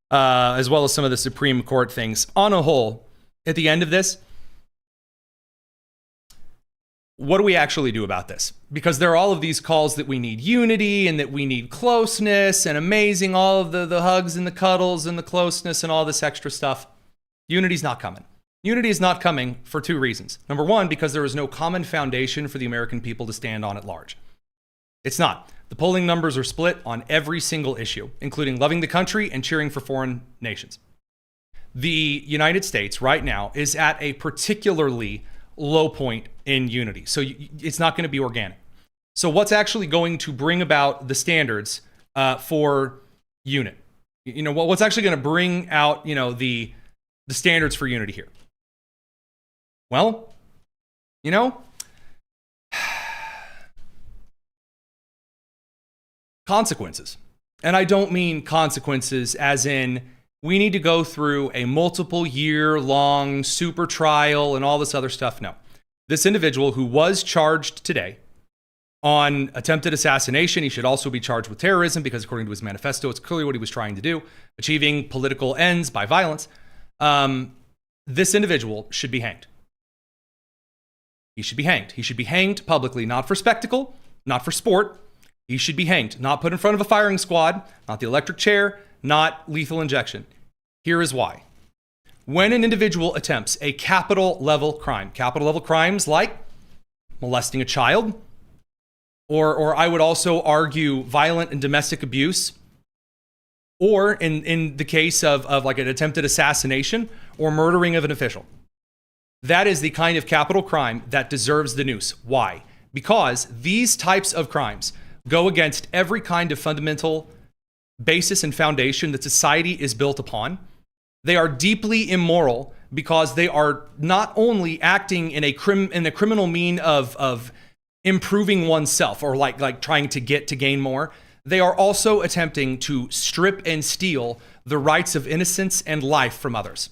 [SPEAKER 1] as well as some of the Supreme Court things. On a whole, at the end of this, what do we actually do about this? Because there are all of these calls that we need unity and that we need closeness and amazing, all of the hugs and the cuddles and the closeness and all this extra stuff. Unity's not coming. Unity is not coming for two reasons. Number one, because there is no common foundation for the American people to stand on at large. It's not. The polling numbers are split on every single issue, including loving the country and cheering for foreign nations. The United States right now is at a particularly low point in unity. So it's not going to be organic. So what's actually going to bring about the standards for unit? What's actually going to bring out, the standards for unity here? Well, consequences. And I don't mean consequences as in we need to go through a multiple year long super trial and all this other stuff. No. This individual who was charged today on attempted assassination, he should also be charged with terrorism because according to his manifesto, it's clearly what he was trying to do, achieving political ends by violence. This individual should be hanged. He should be hanged. He should be hanged publicly, not for spectacle, not for sport. He should be hanged, not put in front of a firing squad, not the electric chair, not lethal injection. Here is why. When an individual attempts a capital level crimes like molesting a child, or I would also argue violent and domestic abuse, or in the case of like an attempted assassination or murdering of an official, that is the kind of capital crime that deserves the noose. Why? Because these types of crimes go against every kind of fundamental basis and foundation that society is built upon. They are deeply immoral because they are not only acting in a criminal mean of improving oneself or like trying to gain more. They are also attempting to strip and steal the rights of innocence and life from others.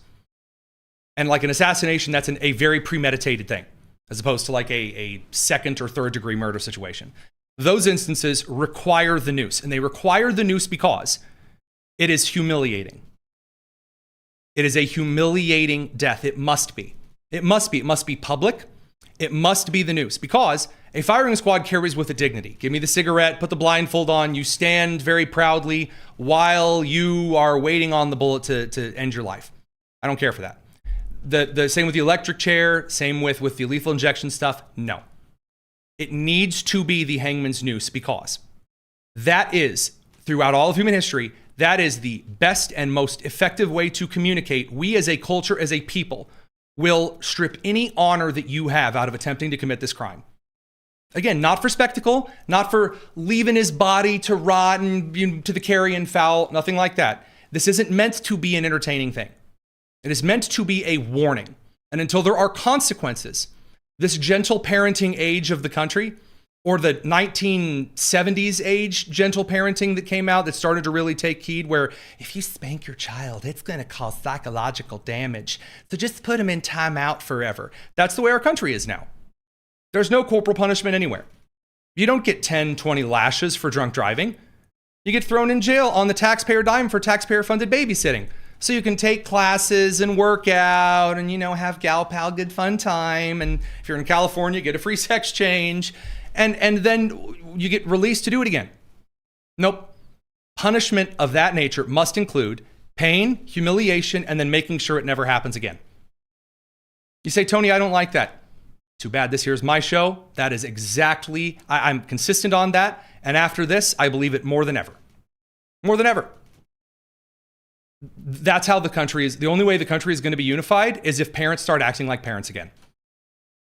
[SPEAKER 1] And like an assassination, that's a very premeditated thing, as opposed to like a second or third degree murder situation. Those instances require the noose, and they require the noose because it is humiliating. It is a humiliating death. It must be. It must be. It must be public. It must be the noose because a firing squad carries with it dignity. Give me the cigarette, put the blindfold on. You stand very proudly while you are waiting on the bullet to end your life. I don't care for that. The same with the electric chair, same with the lethal injection stuff. No. It needs to be the hangman's noose because that is, throughout all of human history, that is the best and most effective way to communicate. We as a culture, as a people, will strip any honor that you have out of attempting to commit this crime. Again, not for spectacle, not for leaving his body to rot and to the carrion foul, nothing like that. This isn't meant to be an entertaining thing. It is meant to be a warning. And until there are consequences, this gentle parenting age of the country or the 1970s age gentle parenting that came out that started to really take heed, where if you spank your child, it's going to cause psychological damage. So just put them in timeout forever. That's the way our country is now. There's no corporal punishment anywhere. You don't get 10, 20 lashes for drunk driving. You get thrown in jail on the taxpayer dime for taxpayer-funded babysitting. So you can take classes and work out and, have gal pal good fun time. And if you're in California, get a free sex change. And then you get released to do it again. Nope. Punishment of that nature must include pain, humiliation, and then making sure it never happens again. You say, Tony, I don't like that. Too bad this here's my show. That is exactly, I'm consistent on that. And after this, I believe it more than ever. More than ever. That's how the country is. The only way the country is going to be unified is if parents start acting like parents again.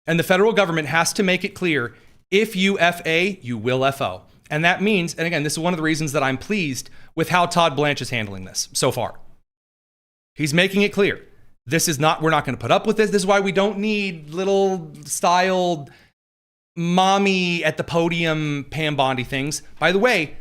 [SPEAKER 1] And the federal government has to make it clear, if you FA, you will FO. And that means, and again, this is one of the reasons that I'm pleased with how Todd Blanche is handling this so far. He's making it clear. We're not going to put up with this. This is why we don't need little styled mommy at the podium Pam Bondi things. By the way,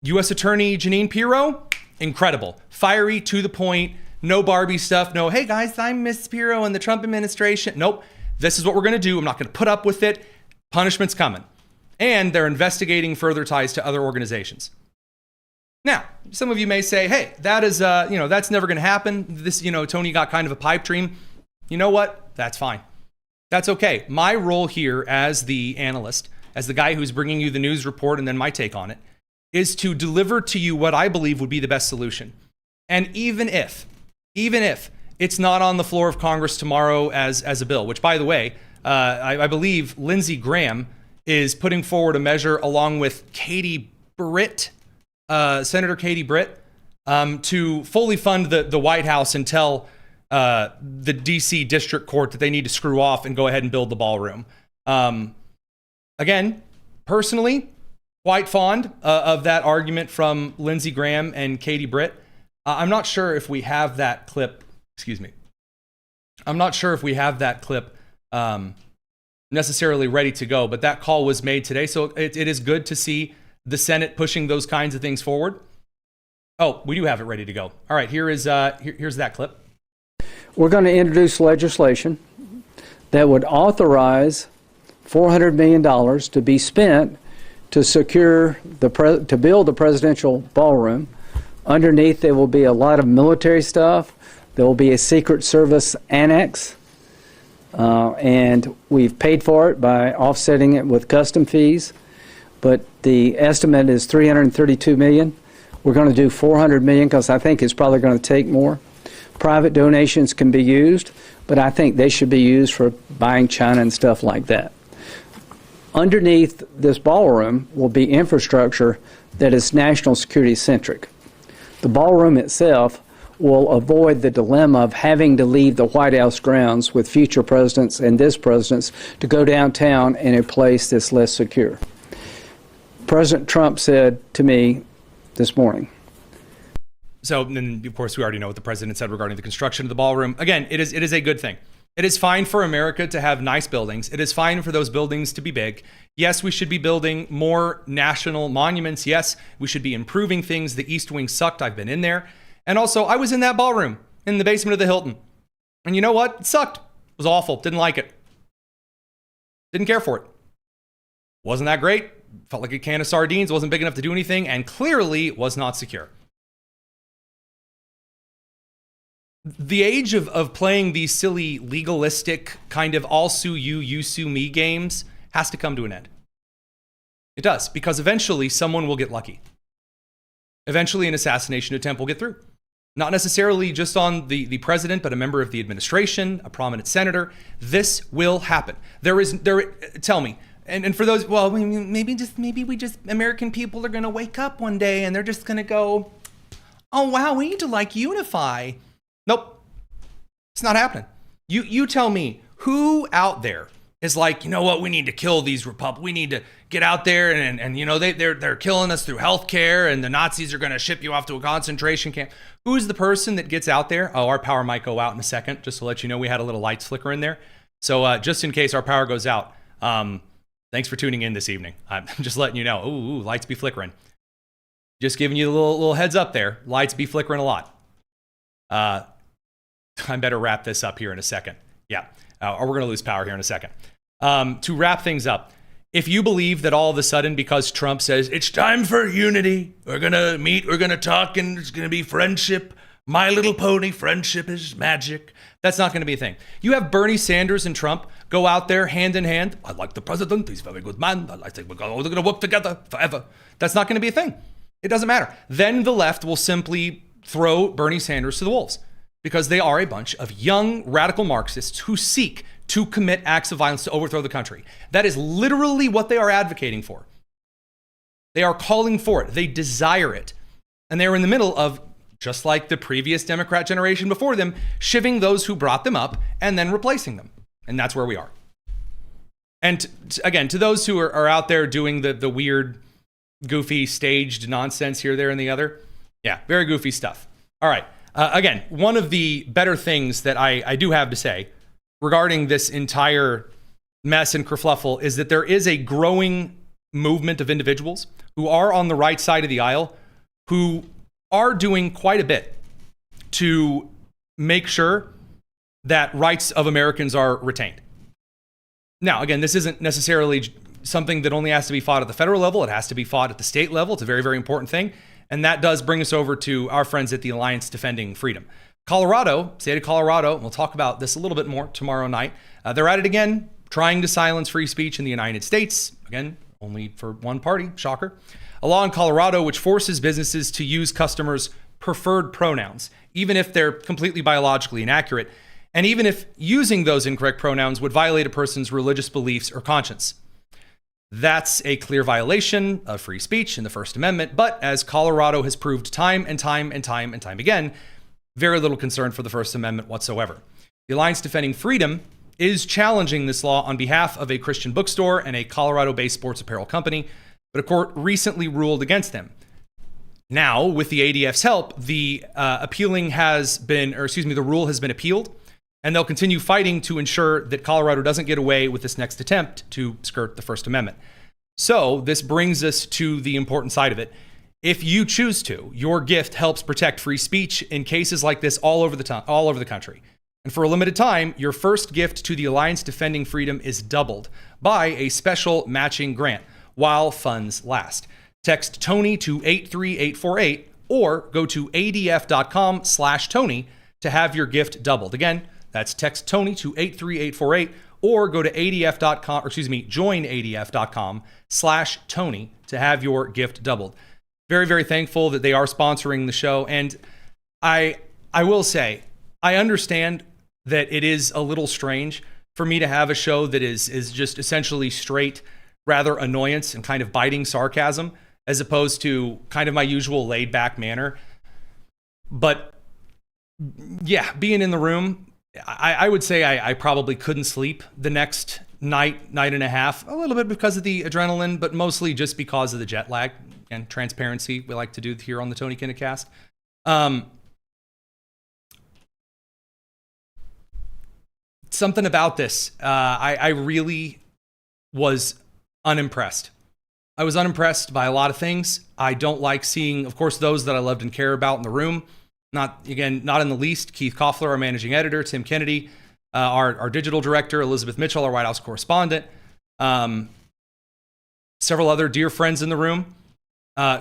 [SPEAKER 1] U.S. Attorney Jeanine Pirro, incredible. Fiery, to the point, no Barbie stuff. No, hey guys, I'm Miss Pirro in the Trump administration. Nope. This is what we're going to do. I'm not going to put up with it. Punishment's coming. And they're investigating further ties to other organizations. Now, some of you may say, hey, that is, that's never going to happen. This, Tony got kind of a pipe dream. You know what? That's fine. That's okay. My role here as the analyst, as the guy who's bringing you the news report and then my take on it, is to deliver to you what I believe would be the best solution. And even if it's not on the floor of Congress tomorrow as a bill, which, by the way, I believe Lindsey Graham is putting forward a measure along with Katie Britt, Senator Katie Britt, to fully fund the White House and tell the DC District Court that they need to screw off and go ahead and build the ballroom. Again, personally, quite fond of that argument from Lindsey Graham and Katie Britt. I'm not sure if we have that clip. Excuse me. I'm not sure if we have that clip necessarily ready to go, but that call was made today. So it is good to see the Senate pushing those kinds of things forward. Oh, we do have it ready to go. All right, here's that clip.
[SPEAKER 17] We're going to introduce legislation that would authorize $400 million to be spent to secure to build the presidential ballroom. Underneath, there will be a lot of military stuff. There will be a Secret Service annex, and we've paid for it by offsetting it with custom fees. But the estimate is $332 million. We're going to do $400 million because I think it's probably going to take more. Private donations can be used, but I think they should be used for buying China and stuff like that. Underneath this ballroom will be infrastructure that is national security centric. The ballroom itself will avoid the dilemma of having to leave the White House grounds with future presidents and this president's to go downtown in a place that's less secure. President Trump said to me this morning.
[SPEAKER 1] So, and of course, we already know what the president said regarding the construction of the ballroom. Again, it is a good thing. It is fine for America to have nice buildings. It is fine for those buildings to be big. Yes, we should be building more national monuments. Yes, we should be improving things. The East Wing sucked. I've been in there. And also, I was in that ballroom in the basement of the Hilton. And you know what? It sucked. It was awful. Didn't like it. Didn't care for it. Wasn't that great. Felt like a can of sardines. Wasn't big enough to do anything. And clearly was not secure. The age of playing these silly, legalistic, kind of I'll sue you, you sue me games has to come to an end. It does, because eventually someone will get lucky. Eventually an assassination attempt will get through. Not necessarily just on the president, but a member of the administration, a prominent senator. This will happen. Tell me, and for those, well, maybe we just, American people are going to wake up one day and they're just going to go, oh, wow, we need to unify. Nope. It's not happening. You tell me, who out there is like, you know what, we need to kill these we need to get out there and you know, they're killing us through healthcare and the Nazis are going to ship you off to a concentration camp. Who's the person that gets out there? Oh, our power might go out in a second, just to let you know we had a little lights flicker in there. So just in case our power goes out, Thanks for tuning in this evening. I'm just letting you know. Ooh, lights be flickering. Just giving you a little heads up there. Lights be flickering a lot. I better wrap this up here in a second. Yeah, or we're going to lose power here in a second. To wrap things up, if you believe that all of a sudden, because Trump says, it's time for unity, we're going to meet, we're going to talk, and it's going to be friendship, My Little Pony, friendship is magic, that's not going to be a thing. You have Bernie Sanders and Trump go out there hand in hand. I like the president, he's a very good man, I think we're going to work together forever. That's not going to be a thing. It doesn't matter. Then the left will simply throw Bernie Sanders to the wolves because they are a bunch of young radical Marxists who seek to commit acts of violence to overthrow the country. That is literally what they are advocating for. They are calling for it. They desire it. And they are in the middle of, just like the previous Democrat generation before them, shivving those who brought them up and then replacing them. And that's where we are. And again, to those who are out there doing the weird, goofy, staged nonsense here, there, and the other, yeah, very goofy stuff. All right. Again, one of the better things that I do have to say regarding this entire mess and kerfluffle is that there is a growing movement of individuals who are on the right side of the aisle who are doing quite a bit to make sure that rights of Americans are retained. Now, again, this isn't necessarily something that only has to be fought at the federal level. It has to be fought at the state level. It's a very, very important thing. And that does bring us over to our friends at the Alliance Defending Freedom. Colorado, state of Colorado, we'll talk about this a little bit more tomorrow night. They're at it again, trying to silence free speech in the United States. Again, only for one party, shocker. A law in Colorado which forces businesses to use customers' preferred pronouns, even if they're completely biologically inaccurate, and even if using those incorrect pronouns would violate a person's religious beliefs or conscience. That's a clear violation of free speech in the First Amendment, but as Colorado has proved time and time again, very little concern for the First Amendment whatsoever. The Alliance Defending Freedom is challenging this law on behalf of a Christian bookstore and a Colorado-based sports apparel company, but a court recently ruled against them. Now, with the ADF's help, the rule has been appealed, and they'll continue fighting to ensure that Colorado doesn't get away with this next attempt to skirt the First Amendment. So this brings us to the important side of it. If you choose to, your gift helps protect free speech in cases like this all over the country. And for a limited time, your first gift to the Alliance Defending Freedom is doubled by a special matching grant while funds last. Text Tony to 83848 or go to adf.com/Tony to have your gift doubled. Again, that's text Tony to 83848 or go to join adf.com/Tony to have your gift doubled. Very, very thankful that they are sponsoring the show. And I will say, I understand that it is a little strange for me to have a show that is just essentially straight, rather annoyance and kind of biting sarcasm, as opposed to kind of my usual laid back manner. But yeah, being in the room, I would say I probably couldn't sleep the next night and a half, a little bit because of the adrenaline, but mostly just because of the jet lag and transparency we like to do here on the Tony Kinnett cast. Something about this, I really was unimpressed. I was unimpressed by a lot of things. I don't like seeing, of course, those that I loved and care about in the room. Not in the least, Keith Koffler, our managing editor, Tim Kennedy, our digital director, Elizabeth Mitchell, our White House correspondent, several other dear friends in the room,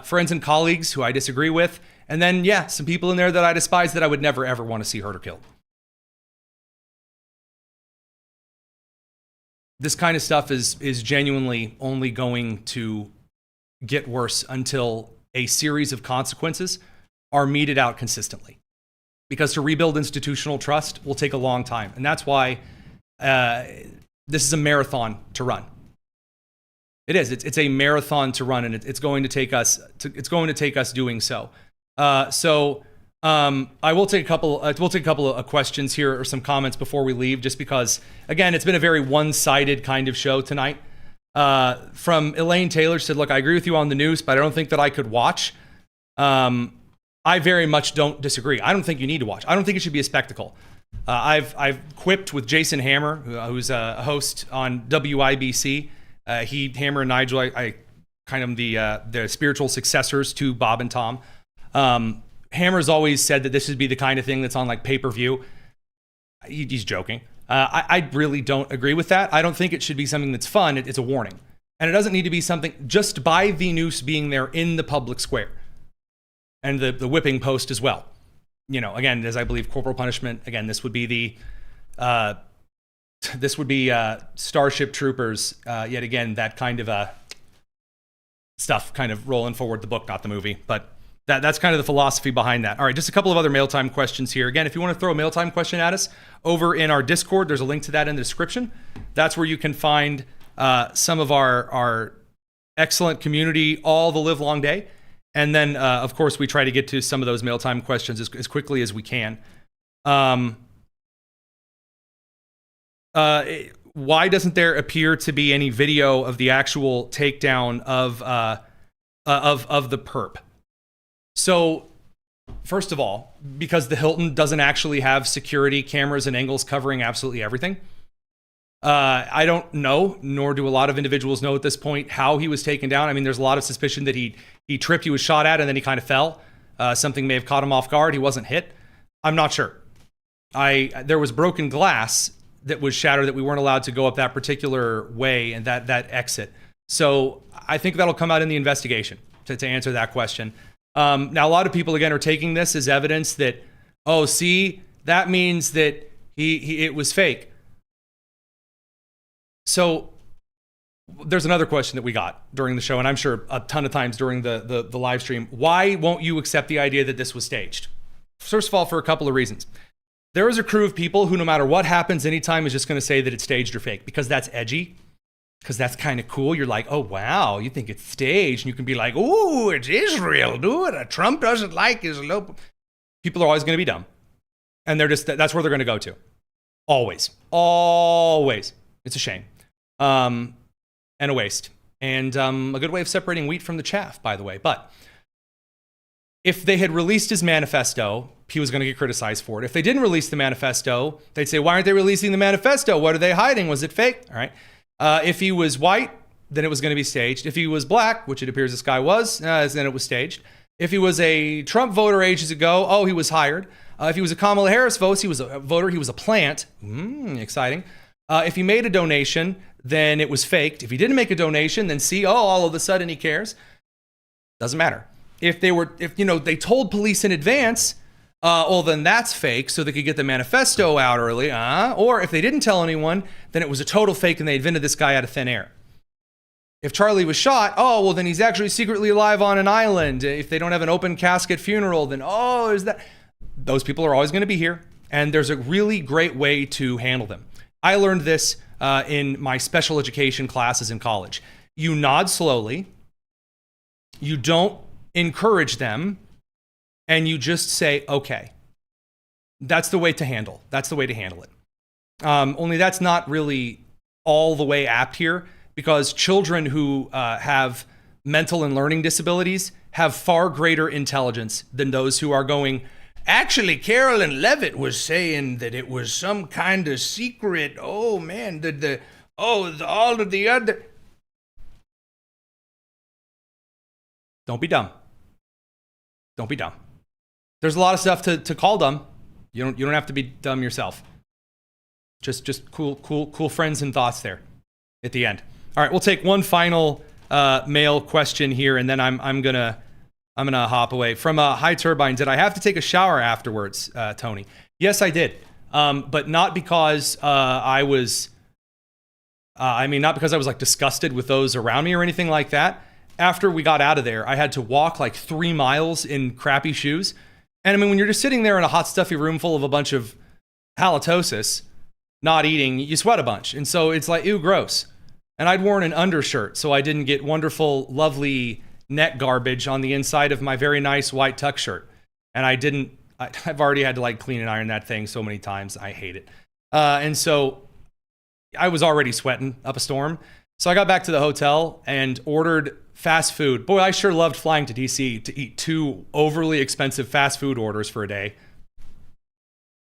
[SPEAKER 1] friends and colleagues who I disagree with, and then, yeah, some people in there that I despise that I would never, ever want to see hurt or killed. This kind of stuff is genuinely only going to get worse until a series of consequences are meted out consistently. Because to rebuild institutional trust will take a long time. And that's why this is a marathon to run. It is. It's a marathon to run, and it's going to take us doing so. I will take a couple of questions here or some comments before we leave, just because, again, it's been a very one-sided kind of show tonight. From Elaine Taylor, said, "Look, I agree with you on the news, but I don't think that I could watch." I very much don't disagree. I don't think you need to watch. I don't think it should be a spectacle. I've quipped with Jason Hammer, who's a host on WIBC, Hammer and Nigel, I kind of the spiritual successors to Bob and Tom. Hammer's always said that this would be the kind of thing that's on like pay-per-view. He's joking. I really don't agree with that. I don't think it should be something that's fun. It's a warning. And it doesn't need to be something just by the noose being there in the public square. And the whipping post as well. You know, again, as I believe corporal punishment, again, this would be Starship Troopers, yet again, that kind of stuff kind of rolling forward the book, not the movie. But that's kind of the philosophy behind that. All right, just a couple of other mail time questions here. Again, if you want to throw a mail time question at us, over in our Discord, there's a link to that in the description. That's where you can find some of our excellent community all the live long day. And then, of course, we try to get to some of those mail time questions as quickly as we can. Why doesn't there appear to be any video of the actual takedown of the perp? So, first of all, because the Hilton doesn't actually have security cameras and angles covering absolutely everything. I don't know, nor do a lot of individuals know at this point, how he was taken down. I mean, there's a lot of suspicion that he tripped, he was shot at, and then he kind of fell. Something may have caught him off guard. He wasn't hit. I'm not sure. There was broken glass that was shattered that we weren't allowed to go up that particular way and that exit. So I think that'll come out in the investigation to answer that question. Now, a lot of people, again, are taking this as evidence that, oh, see, that means that it was fake. So there's another question that we got during the show, and I'm sure a ton of times during the live stream. Why won't you accept the idea that this was staged? First of all, for a couple of reasons. There is a crew of people who, no matter what happens anytime, is just going to say that it's staged or fake, because that's edgy, because that's kind of cool. You're like, oh, wow, you think it's staged, and you can be like, ooh, it's Israel, dude. Trump doesn't like his low. People are always going to be dumb, and that's where they're going to go to. Always. It's a shame. And a waste. And a good way of separating wheat from the chaff, by the way. But if they had released his manifesto, he was going to get criticized for it. If they didn't release the manifesto, they'd say, why aren't they releasing the manifesto? What are they hiding? Was it fake? All right. If he was white, then it was going to be staged. If he was black, which it appears this guy was, then it was staged. If he was a Trump voter ages ago, oh, he was hired. If he was a Kamala Harris voter, he was a plant. Exciting. If he made a donation, then it was faked. If he didn't make a donation, then all of a sudden he cares. Doesn't matter. If they told police in advance, then that's fake, so they could get the manifesto out early. Or if they didn't tell anyone, then it was a total fake and they invented this guy out of thin air. If Charlie was shot, then he's actually secretly alive on an island. If they don't have an open casket funeral, then is that. Those people are always going to be here, and there's a really great way to handle them. I learned this in my special education classes in college. You nod slowly, you don't encourage them, and you just say, okay. That's the way to handle it. Only that's not really all the way apt here, because children who have mental and learning disabilities have far greater intelligence than those who are going, actually, Carolyn Levitt was saying that it was some kind of secret. Oh, man, all of the other. Don't be dumb. There's a lot of stuff to call dumb. You don't have to be dumb yourself. Just cool friends and thoughts there at the end. All right, we'll take one final mail question here, and then I'm gonna hop away. From High Turbine, did I have to take a shower afterwards, Tony? Yes, I did, but not because I was like disgusted with those around me or anything like that. After we got out of there, I had to walk like 3 miles in crappy shoes. And I mean, when you're just sitting there in a hot, stuffy room full of a bunch of halitosis, not eating, you sweat a bunch. And so it's like, ew, gross. And I'd worn an undershirt, so I didn't get wonderful, lovely neck garbage on the inside of my very nice white tuck shirt. And I've already had to like clean and iron that thing so many times. I hate it. And so I was already sweating up a storm. So I got back to the hotel and ordered fast food. Boy, I sure loved flying to DC to eat 2 overly expensive fast food orders for a day.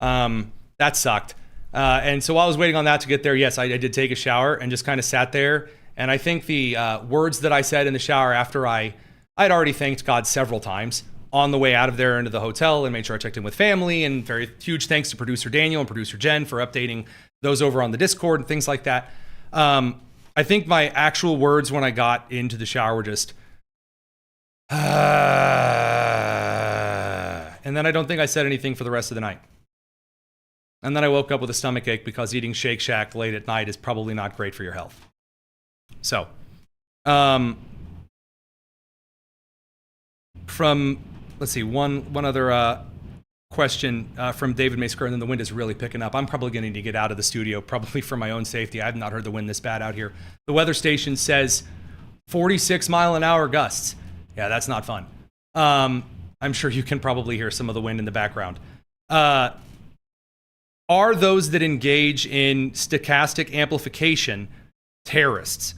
[SPEAKER 1] That sucked. And so while I was waiting on that to get there, yes, I did take a shower and just kind of sat there And I think the words that I said in the shower after I'd already thanked God several times on the way out of there into the hotel and made sure I checked in with family, and very huge thanks to producer Daniel and producer Jen for updating those over on the Discord and things like that. I think my actual words when I got into the shower were just, and then I don't think I said anything for the rest of the night. And then I woke up with a stomach ache because eating Shake Shack late at night is probably not great for your health. So, from, let's see, one other question from David Masker, and then the wind is really picking up. I'm probably going to need to get out of the studio, probably for my own safety. I have not heard the wind this bad out here. The weather station says 46-mile-an-hour gusts. Yeah, that's not fun. I'm sure you can probably hear some of the wind in the background. Are those that engage in stochastic amplification terrorists?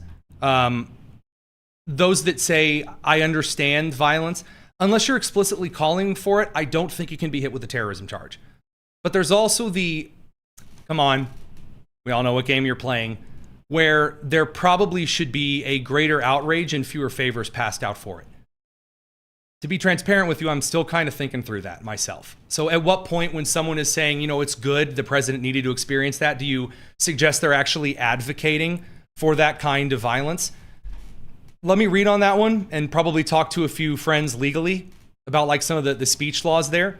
[SPEAKER 1] Those that say, I understand violence, unless you're explicitly calling for it, I don't think you can be hit with a terrorism charge. But there's also the, come on, we all know what game you're playing, where there probably should be a greater outrage and fewer favors passed out for it. To be transparent with you, I'm still kind of thinking through that myself. So at what point when someone is saying, you know, it's good, the president needed to experience that, do you suggest they're actually advocating for that kind of violence? Let me read on that one and probably talk to a few friends legally about like some of the speech laws there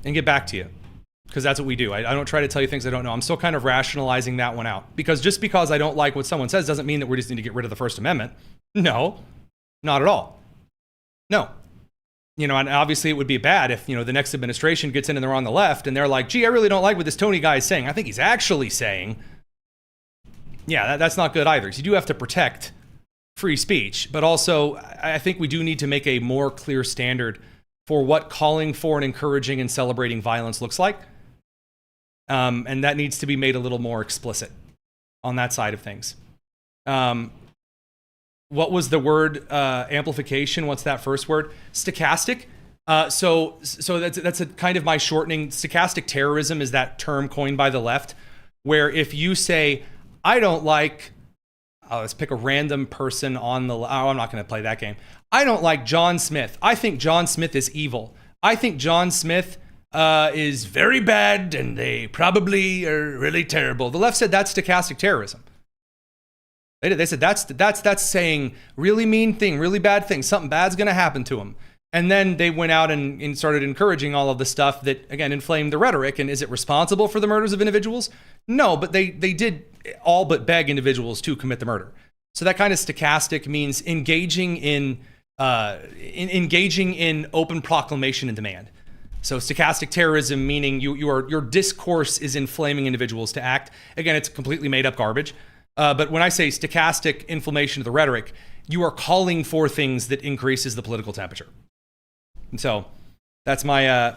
[SPEAKER 1] and get back to you, because that's what we do. I don't try to tell you things I don't know. I'm still kind of rationalizing that one out, because just because I don't like what someone says doesn't mean that we just need to get rid of the First Amendment. No, not at all. No. You know, and obviously it would be bad if, you know, the next administration gets in and they're on the left and they're like, gee, I really don't like what this Tony guy is saying. I think he's actually saying, yeah, that's not good either. So you do have to protect free speech, but also I think we do need to make a more clear standard for what calling for and encouraging and celebrating violence looks like. And that needs to be made a little more explicit on that side of things. What was the word amplification? What's that first word? Stochastic. So that's a kind of my shortening. Stochastic terrorism is that term coined by the left, where if you say, I don't like, let's pick a random person on the, I'm not going to play that game. I don't like John Smith. I think John Smith is evil. I think John Smith is very bad and they probably are really terrible. The left said that's stochastic terrorism. They said that's saying really mean thing, really bad thing. Something bad's going to happen to him. And then they went out and started encouraging all of the stuff that, again, inflamed the rhetoric. And is it responsible for the murders of individuals? No, but they did all but beg individuals to commit the murder. So that kind of stochastic means engaging in open proclamation and demand. So stochastic terrorism, meaning your discourse is inflaming individuals to act. Again, it's completely made up garbage. But when I say stochastic inflammation of the rhetoric, you are calling for things that increases the political temperature. And so that's my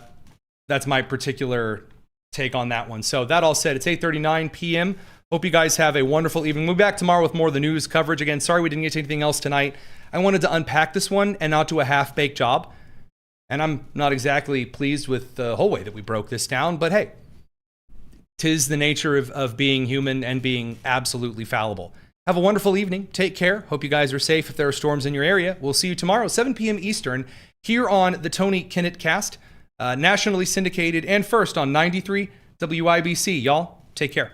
[SPEAKER 1] particular take on that one. So that all said, it's 8:39 p.m. Hope you guys have a wonderful evening. We'll be back tomorrow with more of the news coverage. Again, sorry we didn't get to anything else tonight. I wanted to unpack this one and not do a half-baked job. And I'm not exactly pleased with the whole way that we broke this down, but hey, 'tis the nature of being human and being absolutely fallible. Have a wonderful evening. Take care. Hope you guys are safe if there are storms in your area. We'll see you tomorrow, 7 p.m. Eastern, here on the Tony Kinnett Cast, nationally syndicated and first on 93 WIBC. Y'all, take care.